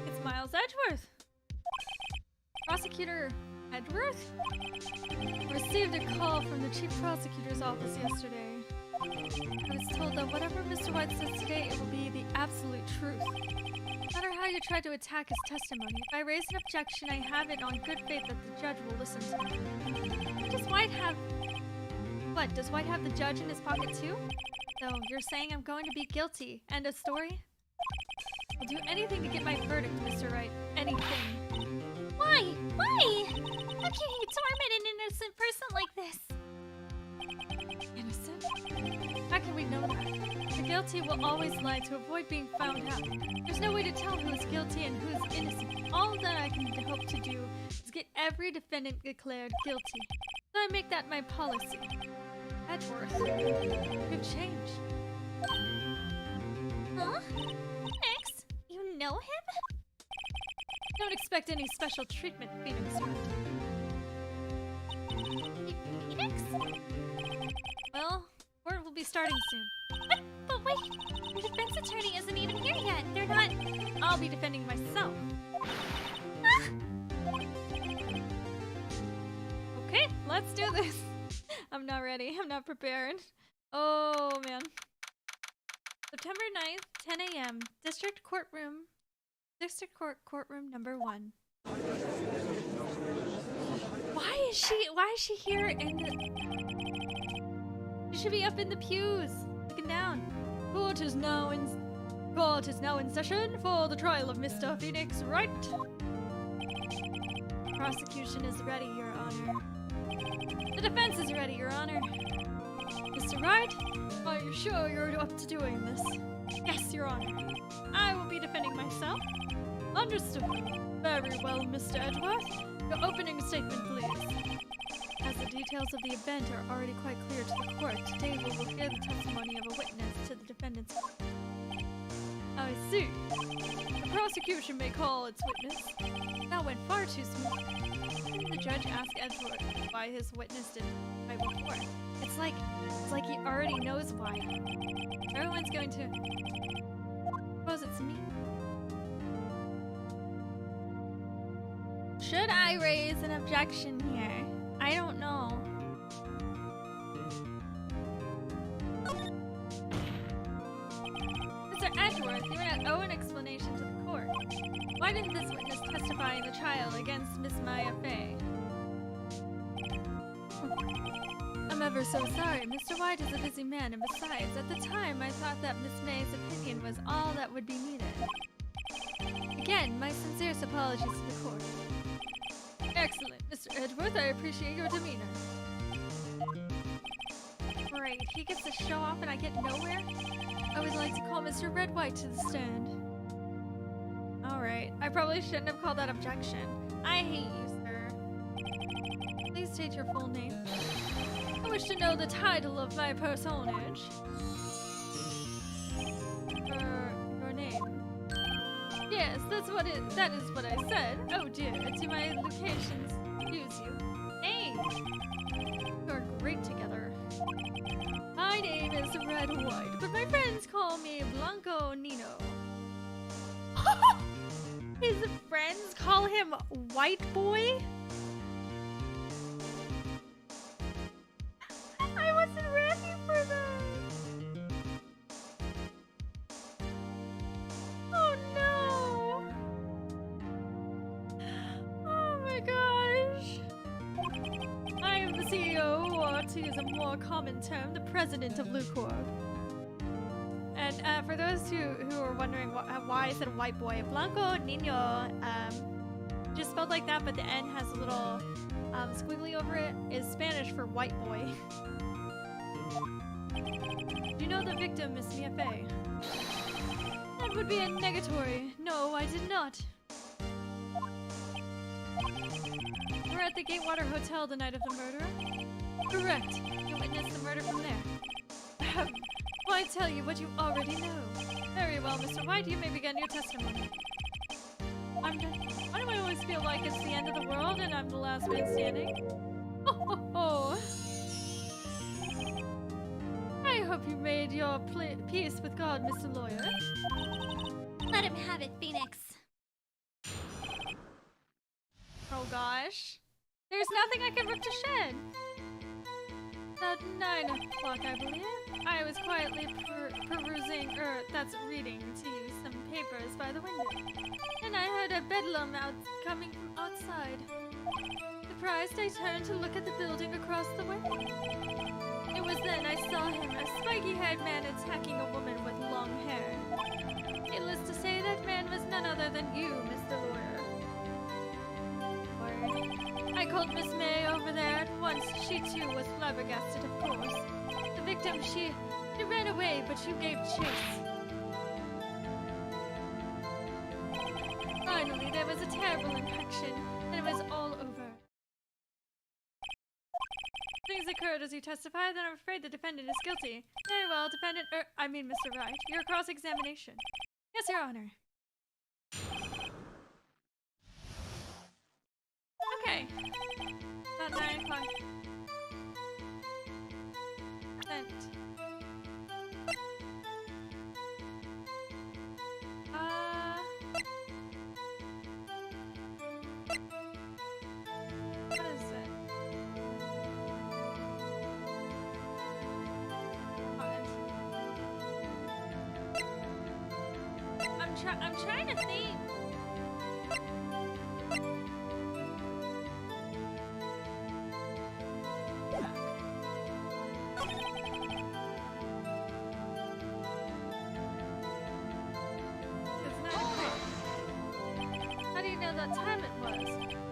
It's Miles Edgeworth! Prosecutor Edgeworth? Received a call from the Chief Prosecutor's office yesterday. I was told that whatever Mr. White says today, it will be the absolute truth. No matter how you try to attack his testimony, if I raise an objection, I have it on good faith that the judge will listen to me. Does White have... What, does White have the judge in his pocket too? So, you're saying I'm going to be guilty. End of story? I'll do anything to get my verdict, Mr. Wright. Anything.
Why? Why? How can you torment an innocent person like this?
Innocent? How can we know that? The guilty will always lie to avoid being found out. There's no way to tell who's guilty and who's innocent. All that I can hope to do is get every defendant declared guilty. So I make that my policy. Edgeworth, you've changed.
Huh? Phoenix? You know him?
Don't expect any special treatment, Phoenix.
Phoenix?
Well, court will be starting soon.
But wait, the defense attorney isn't even here yet. They're not...
I'll be defending myself.
Ah!
Okay, let's do this. I'm not ready. I'm not prepared. Oh, man. September 9th, 10 a.m. District Court courtroom number 1. Why is she here in the... She should be up in the pews, looking down. Court is now in session for the trial of Mr. Phoenix Wright. Prosecution is ready, Your Honor. The defense is ready, Your Honor. Mr. Wright, are you sure you're up to doing this? Yes, Your Honor. I will be defending myself. Understood. Very well, Mr. Edgeworth. Your opening statement, please. As the details of the event are already quite clear to the court, today we will hear the testimony of a witness to the defendant's... I see. The prosecution may call its witness. That went far too smoothly. The judge asked Edgeworth why his witness didn't why before. It's like he already knows why. Everyone's going to... Suppose it's me. Should I raise an objection here? I don't know. Mr. Edgeworth, you may not owe an explanation to the court. Why didn't this witness testify in the trial against Miss Maya Fey? I'm ever so sorry. Mr. White is a busy man, and besides, at the time I thought that Miss May's opinion was all that would be needed. Again, my sincerest apologies to the court. Excellent, Mr. Edgeworth. I appreciate your demeanor. Great, he gets to show off and I get nowhere? I would like to call Mr. Red White to the stand. Alright, I probably shouldn't have called that objection. I hate you, sir. Please state your full name. I wish to know the title of my personage. Your name. Yes, that is what I said. Oh dear, to my locations use you. Hey! You're great together. My name is Red White, but my friends call me Blanco Nino. His friends call him White Boy? I wasn't ready for that. Oh no. Oh my gosh. to use a more common term, the president of Lucor. And for those who are wondering why I said white boy, Blanco Niño, just spelled like that, but the N has a little squiggly over it, is Spanish for white boy. Do you know the victim, Miss Mia Fey? That would be a negatory. No, I did not. We're at the Gatewater Hotel the night of the murder. Correct. You witnessed the murder from there. Why tell you what you already know? Very well, Mr. White, you may begin your testimony. I'm done. Why do I always feel like it's the end of the world and I'm the last man standing? Oh. I hope you made your peace with God, Mr. Lawyer.
Let him have it, Phoenix.
Oh gosh. There's nothing I can rip to shed. At 9 o'clock, I believe. I was quietly perusing, that's reading to you, some papers by the window. And I heard a bedlam coming from outside. Surprised, I turned to look at the building across the way. It was then I saw him, a spiky-haired man attacking a woman with long hair. Needless to say, that man was none other than you, Mr. Lawyer. I called Miss May over there at once. She too was flabbergasted, of course. The victim, she ran away, but you gave chase. Finally, there was a terrible infection, and it was all over. Things occurred as you testified, then I'm afraid the defendant is guilty. Very well, defendant, Mr. Wright, your cross-examination. Yes, Your Honor. Okay. About 9 o'clock. Sent. What is it? I'm trying to think. How do you know that time it was?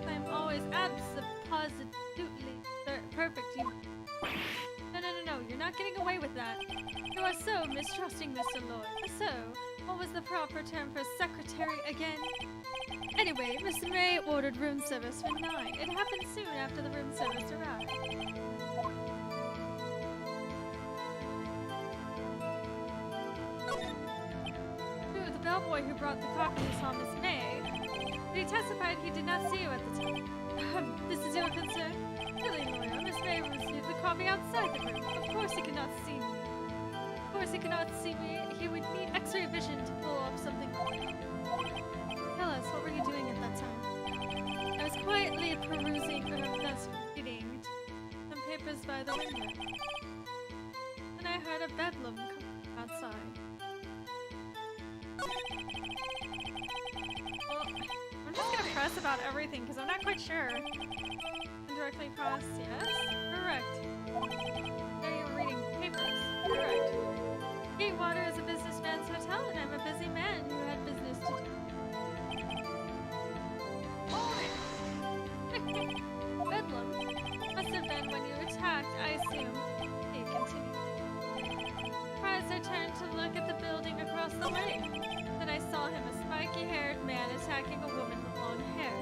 I'm always absolutely perfect. No, you're not getting away with that. You are so mistrusting, Mr. Lloyd. So, what was the proper term for secretary again? Anyway, Miss May ordered room service for 9. It happened soon after the room service arrived. The bellboy who brought the coffee saw Miss May, but he testified he did not see you at the time. This is your concern? Really, Lawyer, Miss May received the coffee outside the room. Of course he cannot see me. Of course he cannot see me. He would need X-ray vision to pull up something. Tell us, what were you doing at that time? I was quietly perusing, that's reading some papers by the window. Then I heard a bedlam come outside. Well, I'm just gonna press about everything because I'm not quite sure. Indirectly press, yes? Correct. There you're reading papers. Correct. Gatewater is a businessman's hotel, and I'm a busy man who had business to do. Bedlam must have been when you attacked, I assume. He continued. Surprised, I turned to look at the building across the way. Then I saw him, a spiky-haired man attacking a woman with long hair.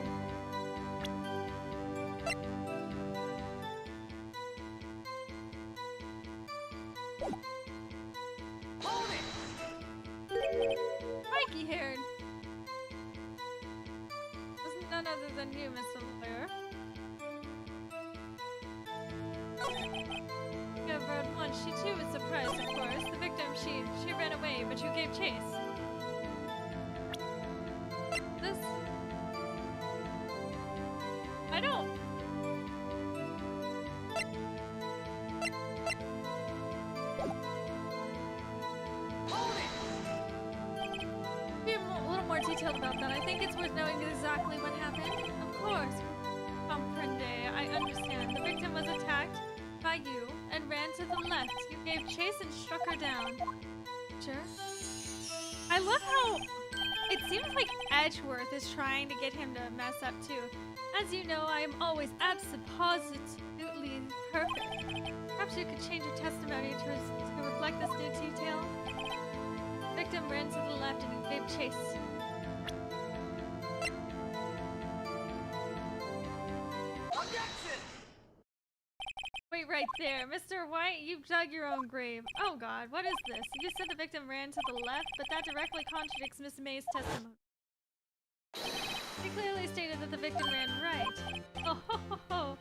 Spiky-haired. Was none other than you, Mr. Lawyer. However, at once, she too was surprised, of course. The victim, she ran away, but you gave chase. This... I don't... Be a little more detailed about that. I think it's worth knowing exactly what happened. Of course. Comprende. I understand. The victim was attacked, by you and ran to the left. You gave chase and struck her down. Sure. I love how it seems like Edgeworth is trying to get him to mess up too. As you know, I am always absolutely perfect. Perhaps you could change your testimony to reflect this new detail. Victim ran to the left and you gave chase.
Objection!
Wait right there. Mr. White, you've dug your own grave. Oh god, what is this? You said the victim ran to the left, but that directly contradicts Miss May's testimony. She clearly stated that the victim ran right. Oh ho ho ho!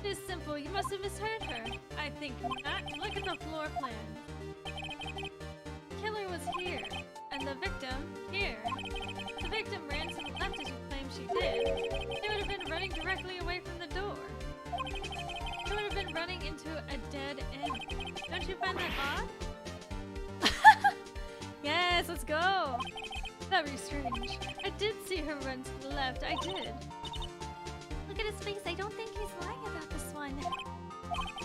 It is simple, you must have misheard her. I think not. Look at the floor plan. The killer was here, and the victim here. If the victim ran to the left as you claim she did, she would have been running directly away from the door. She would have been running into a dead end. Don't you find that odd? Yes, let's go! Very strange. I did see her run to the left, I did.
Look at his face. I don't think he's lying about this one.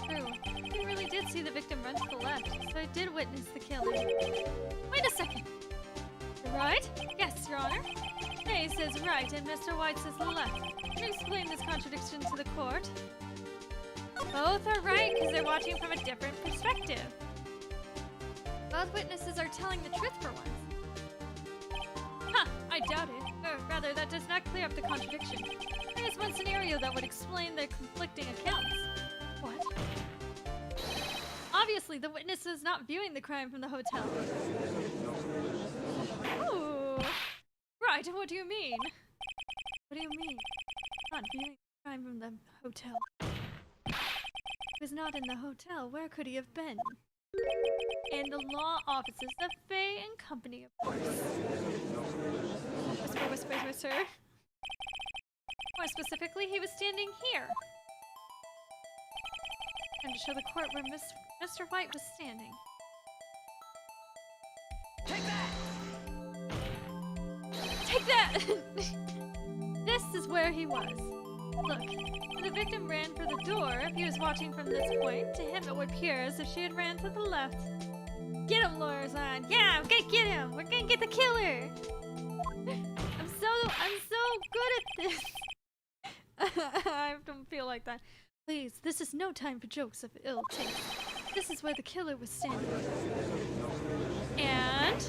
True. I really did see the victim run to the left, so I did witness the killing. Wait a second! Right? Yes, Your Honor. May says right and Mr. White says left. Can you explain this contradiction to the court? Both are right because they're watching from a different perspective. Both witnesses are telling the truth for once. Huh, I doubt it. Or rather, that does not clear up the contradiction. There is one scenario that would explain their conflicting accounts. What? Obviously, the witness is not viewing the crime from the hotel. Ooh. Right, what do you mean? What do you mean? Not viewing the crime from the hotel. He was not in the hotel. Where could he have been? In the law offices of Fay and Company, of course. Whisper, whisper, whisper. More specifically, he was standing here. And to show the court where Mr. White was standing.
Take that!
Take that! This is where he was. Look, when the victim ran for the door, if he was watching from this point, to him it would appear as if she had ran to the left. Get him, lawyers on! Yeah, I'm gonna get him! We're gonna get the killer! I'm so good at this! I don't feel like that. Please, this is no time for jokes of ill taste. This is where the killer was standing. And...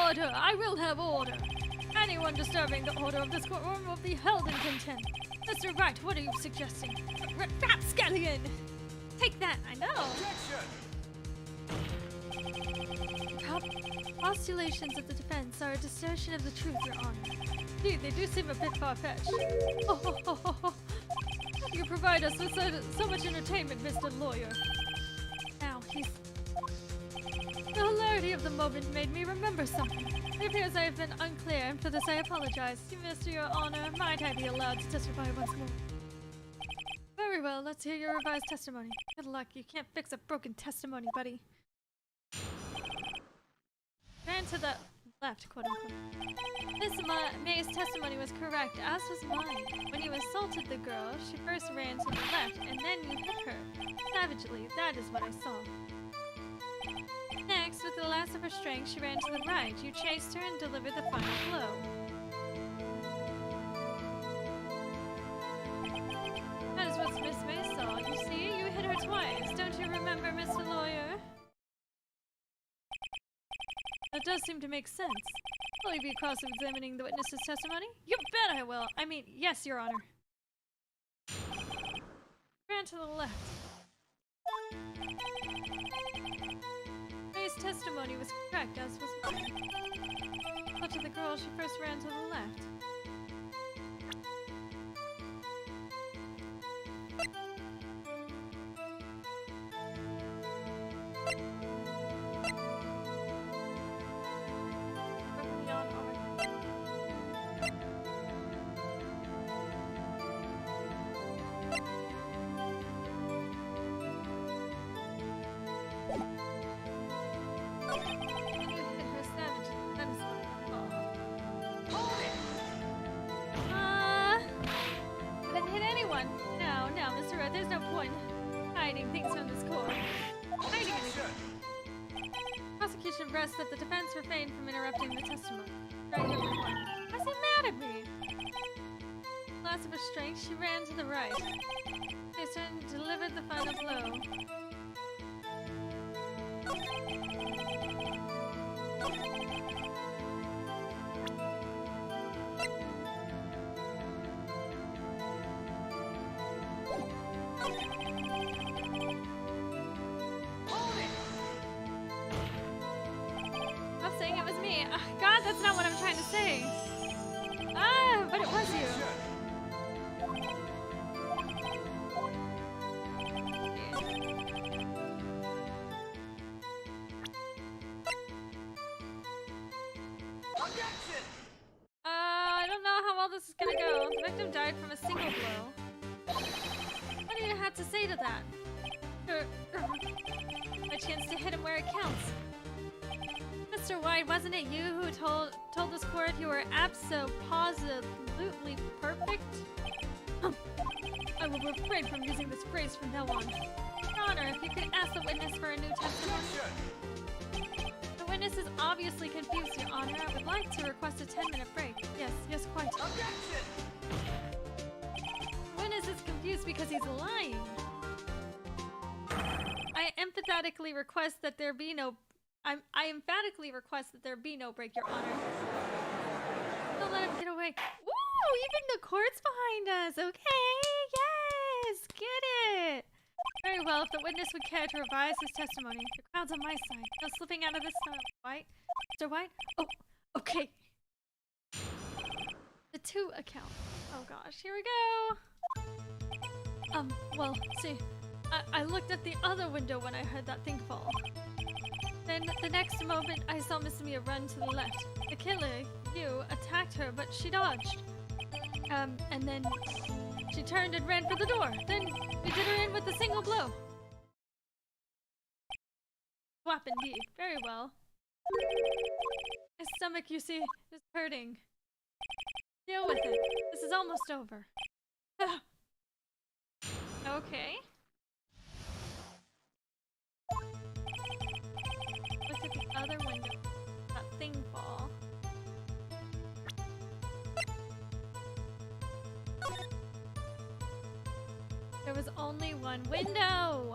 order! I will have order! Anyone disturbing the order of this courtroom will be held in contempt. Mr. Wright, what are you suggesting? Rapscallion! Take that, I know!
Objection!
Postulations of the defense are a distortion of the truth, Your Honor. Indeed, they do seem a bit far-fetched. You provide us with so much entertainment, Mr. Lawyer. Now, the hilarity of the moment made me remember something. It appears I have been unclear, and for this I apologize. Mr. Your Honor, might I be allowed to testify once more? Very well, let's hear your revised testimony. Good luck, you can't fix a broken testimony, buddy. Ran to the left, quote-unquote. Miss May's testimony was correct, as was mine. When you assaulted the girl, she first ran to the left, and then you hit her. Savagely, that is what I saw. Next, with the last of her strength, she ran to the right. You chased her and delivered the final blow. That is what Miss May saw. You see, you hit her twice. Don't you remember, Mr. Lawyer? That does seem to make sense. Will you be cross-examining the witness's testimony? You bet I will. I mean, yes, Your Honor. Ran to the left. May's testimony was correct, as was mine. Up to the girl, she first ran to the left. There's no impressed that the defense refrained from interrupting the testimony. Right here, one. Why's he mad at me? Loss of her strength, she ran to the right. Jason delivered the final blow. Saying it was me. God, that's not what I'm trying to say. Ah, but it was you.
Objection!
I don't know how well this is gonna go. The victim died from a single blow. What do you have to say to that? A chance to hit him where it counts. Mr. White, wasn't it you who told this court you were abso-positively perfect? I will refrain from using this phrase from now on. Your Honor, if you could ask the witness for a new testimony.
Objection!
The witness is obviously confused, Your Honor. I would like to request a 10-minute break. Yes, quite.
Objection!
The witness is confused because he's lying. I emphatically request that there be no break, Your Honor. Don't let him get away. Woo! Even the court's behind us. Okay, yes, get it. Very well. If the witness would care to revise his testimony, the crowd's on my side. No slipping out of this style. White, Mr. White. Oh, okay. The 2 account. Oh gosh, here we go. Well, see, I looked at the other window when I heard that thing fall. Then, the next moment, I saw Miss Mia run to the left. The killer, you, attacked her, but she dodged. And then she turned and ran for the door. Then we did her in with a single blow. Swap indeed. Very well. My stomach, you see, is hurting. Deal with it. This is almost over. Okay. Look at the other window. That thing fall. There was only one window!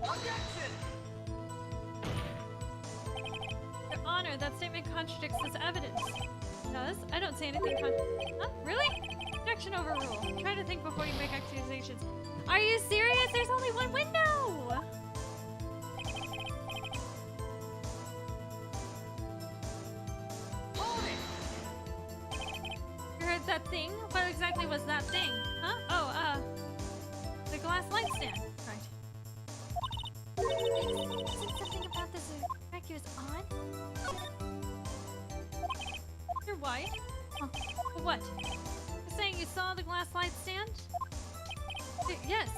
Objection!
Your Honor, that statement contradicts this evidence. Does? I don't see anything Huh? Really? Objection overruled. Try to think before you make accusations. Are you serious? There's only one window!
Hold it!
You heard that thing? What exactly was that thing? Huh? Oh, the glass light stand. Right.
Isn't something about this vacuous on?
You're white? Huh. What? You're saying you saw the glass light stand? Yes.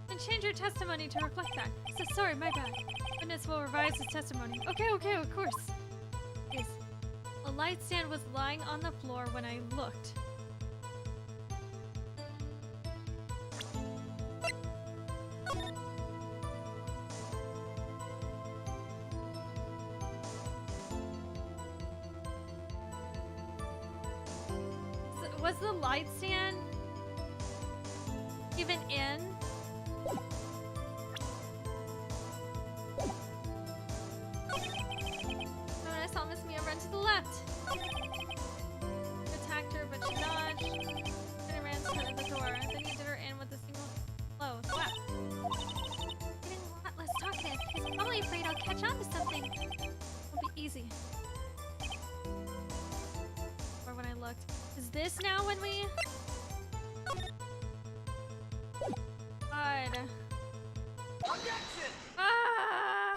Then change your testimony to reflect that. So sorry, my bad. Witness will revise his testimony. Okay, of course. Yes. A light stand was lying on the floor when I looked. Was the light stand even in? Then I saw Miss Mia run to the left. Attacked her, but she dodged. Then I ran to the door. Then he did her in with a single blow. Slap.
Getting a lot less talkative. He's probably afraid I'll catch on to something.
It'll be easy. Or when I looked. Is this now when we... God.
Objection!
Ah!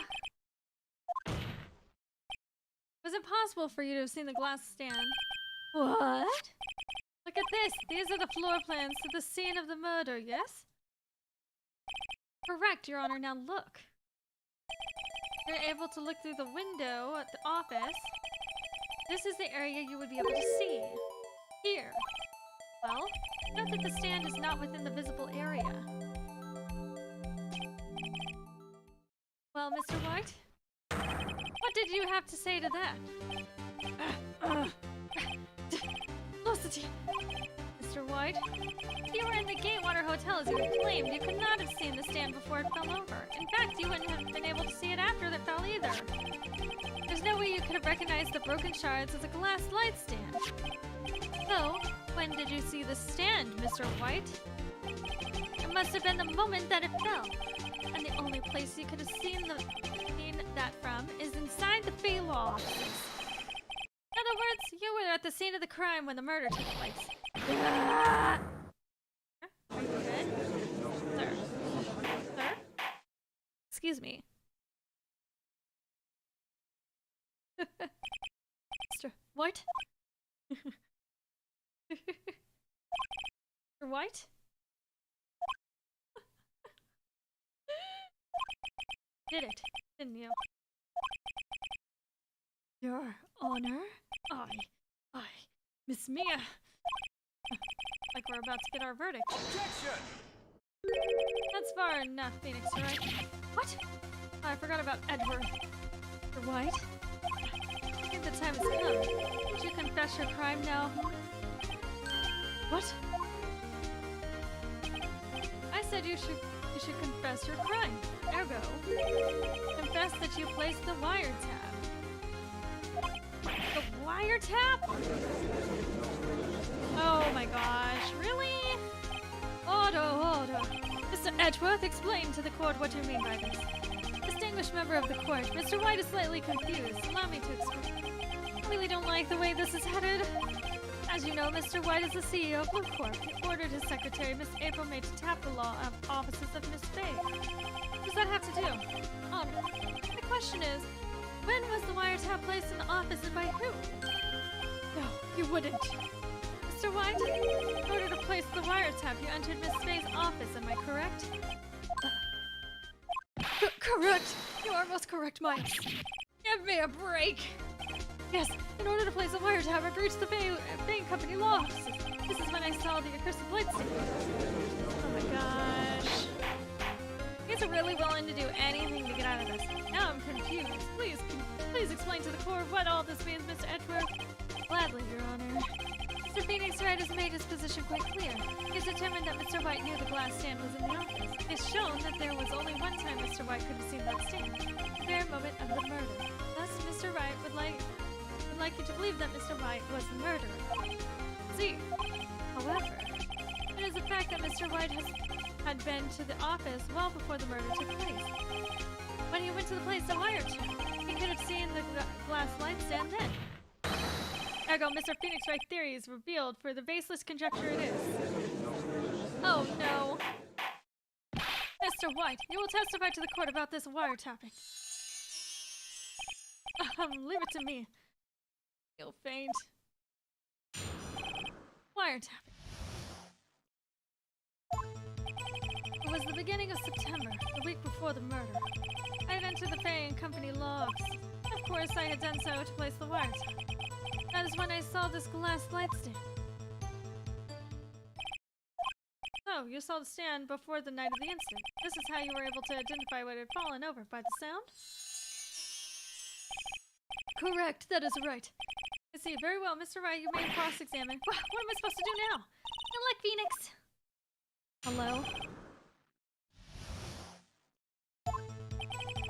Was it possible for you to have seen the glass stand? What? Look at this. These are the floor plans to the scene of the murder, yes? Correct, Your Honor. Now look. You're able to look through the window at the office. This is the area you would be able to see. Here. Well, note that the stand is not within the visible area. Well, Mr. White? What did you have to say to that? Felicity. Mr. White, if you were in the Gatewater Hotel as you had claimed, you could not have seen the stand before it fell over. In fact, you wouldn't have been able to see it after it fell either. There's no way you could have recognized the broken shards as a glass light stand. So, when did you see the stand, Mr. White? It must have been the moment that it fell. And the only place you could have seen that from is inside the Fey Law office. In other words, you were at the scene of the crime when the murder took place. Are you good? Sir? Sir? Excuse me. Mr. White? Mr. White? Did it, didn't you? Your Honor? I, Miss Mia. Like we're about to get our verdict.
Objection!
That's far enough, Phoenix, right? What? Oh, I forgot about Edward. Mr. White? I think the time has come. Would you confess your crime now? What? I said you should confess your crime. Ergo, confess that you placed the wiretap. The wiretap? Oh my gosh, really? Order. Mr. Edgeworth, explain to the court what you mean by this. Distinguished member of the court, Mr. White is slightly confused. Allow me to explain. I really don't like the way this is headed. As you know, Mr. White is the CEO of Blue Corp. He ordered his secretary, Miss April May, to tap the law offices of Miss Faye. What does that have to do? The question is, when was the wiretap placed in the office and by who? No, you wouldn't. Mr. White, in order to place the wiretap, you entered Miss Faye's office, am I correct? Correct! You are most correct, Miles. Give me a break! Yes, in order to place a wiretap, I breached the Fang Company law offices. This is when I saw the accursed light stick. Oh my gosh. You guys are really willing to do anything to get out of this. Now I'm confused. Please explain to the court what all this means, Mr. Edgeworth. Gladly, Your Honor. Mr. Phoenix Wright has made his position quite clear. He has determined that Mr. White knew the glass stand was in the office. It's shown that there was only one time Mr. White could have seen that stand, the very moment of the murder. Thus, Mr. Wright would like you to believe that Mr. White was the murderer. See, however, it is a fact that Mr. White had been to the office well before the murder took place. When he went to the place of wiretap, he could have seen the glass light stand then. Ergo, Mr. Phoenix Wright theory is revealed for the baseless conjecture it is. Oh no. Mr. White, you will testify to the court about this wiretapping. Leave it to me. You'll faint. Wiretapping. It was the beginning of September, the week before the murder. I had entered the Fang Company law office. Of course, I had done so to place the wiretap. That is when I saw this glass light stand. Oh, you saw the stand before the night of the incident. This is how you were able to identify what had fallen over, by the sound? Correct, that is right. I see, very well, Mr. Wright, you may cross-examine. What am I supposed to do now?
Good luck, Phoenix.
Hello?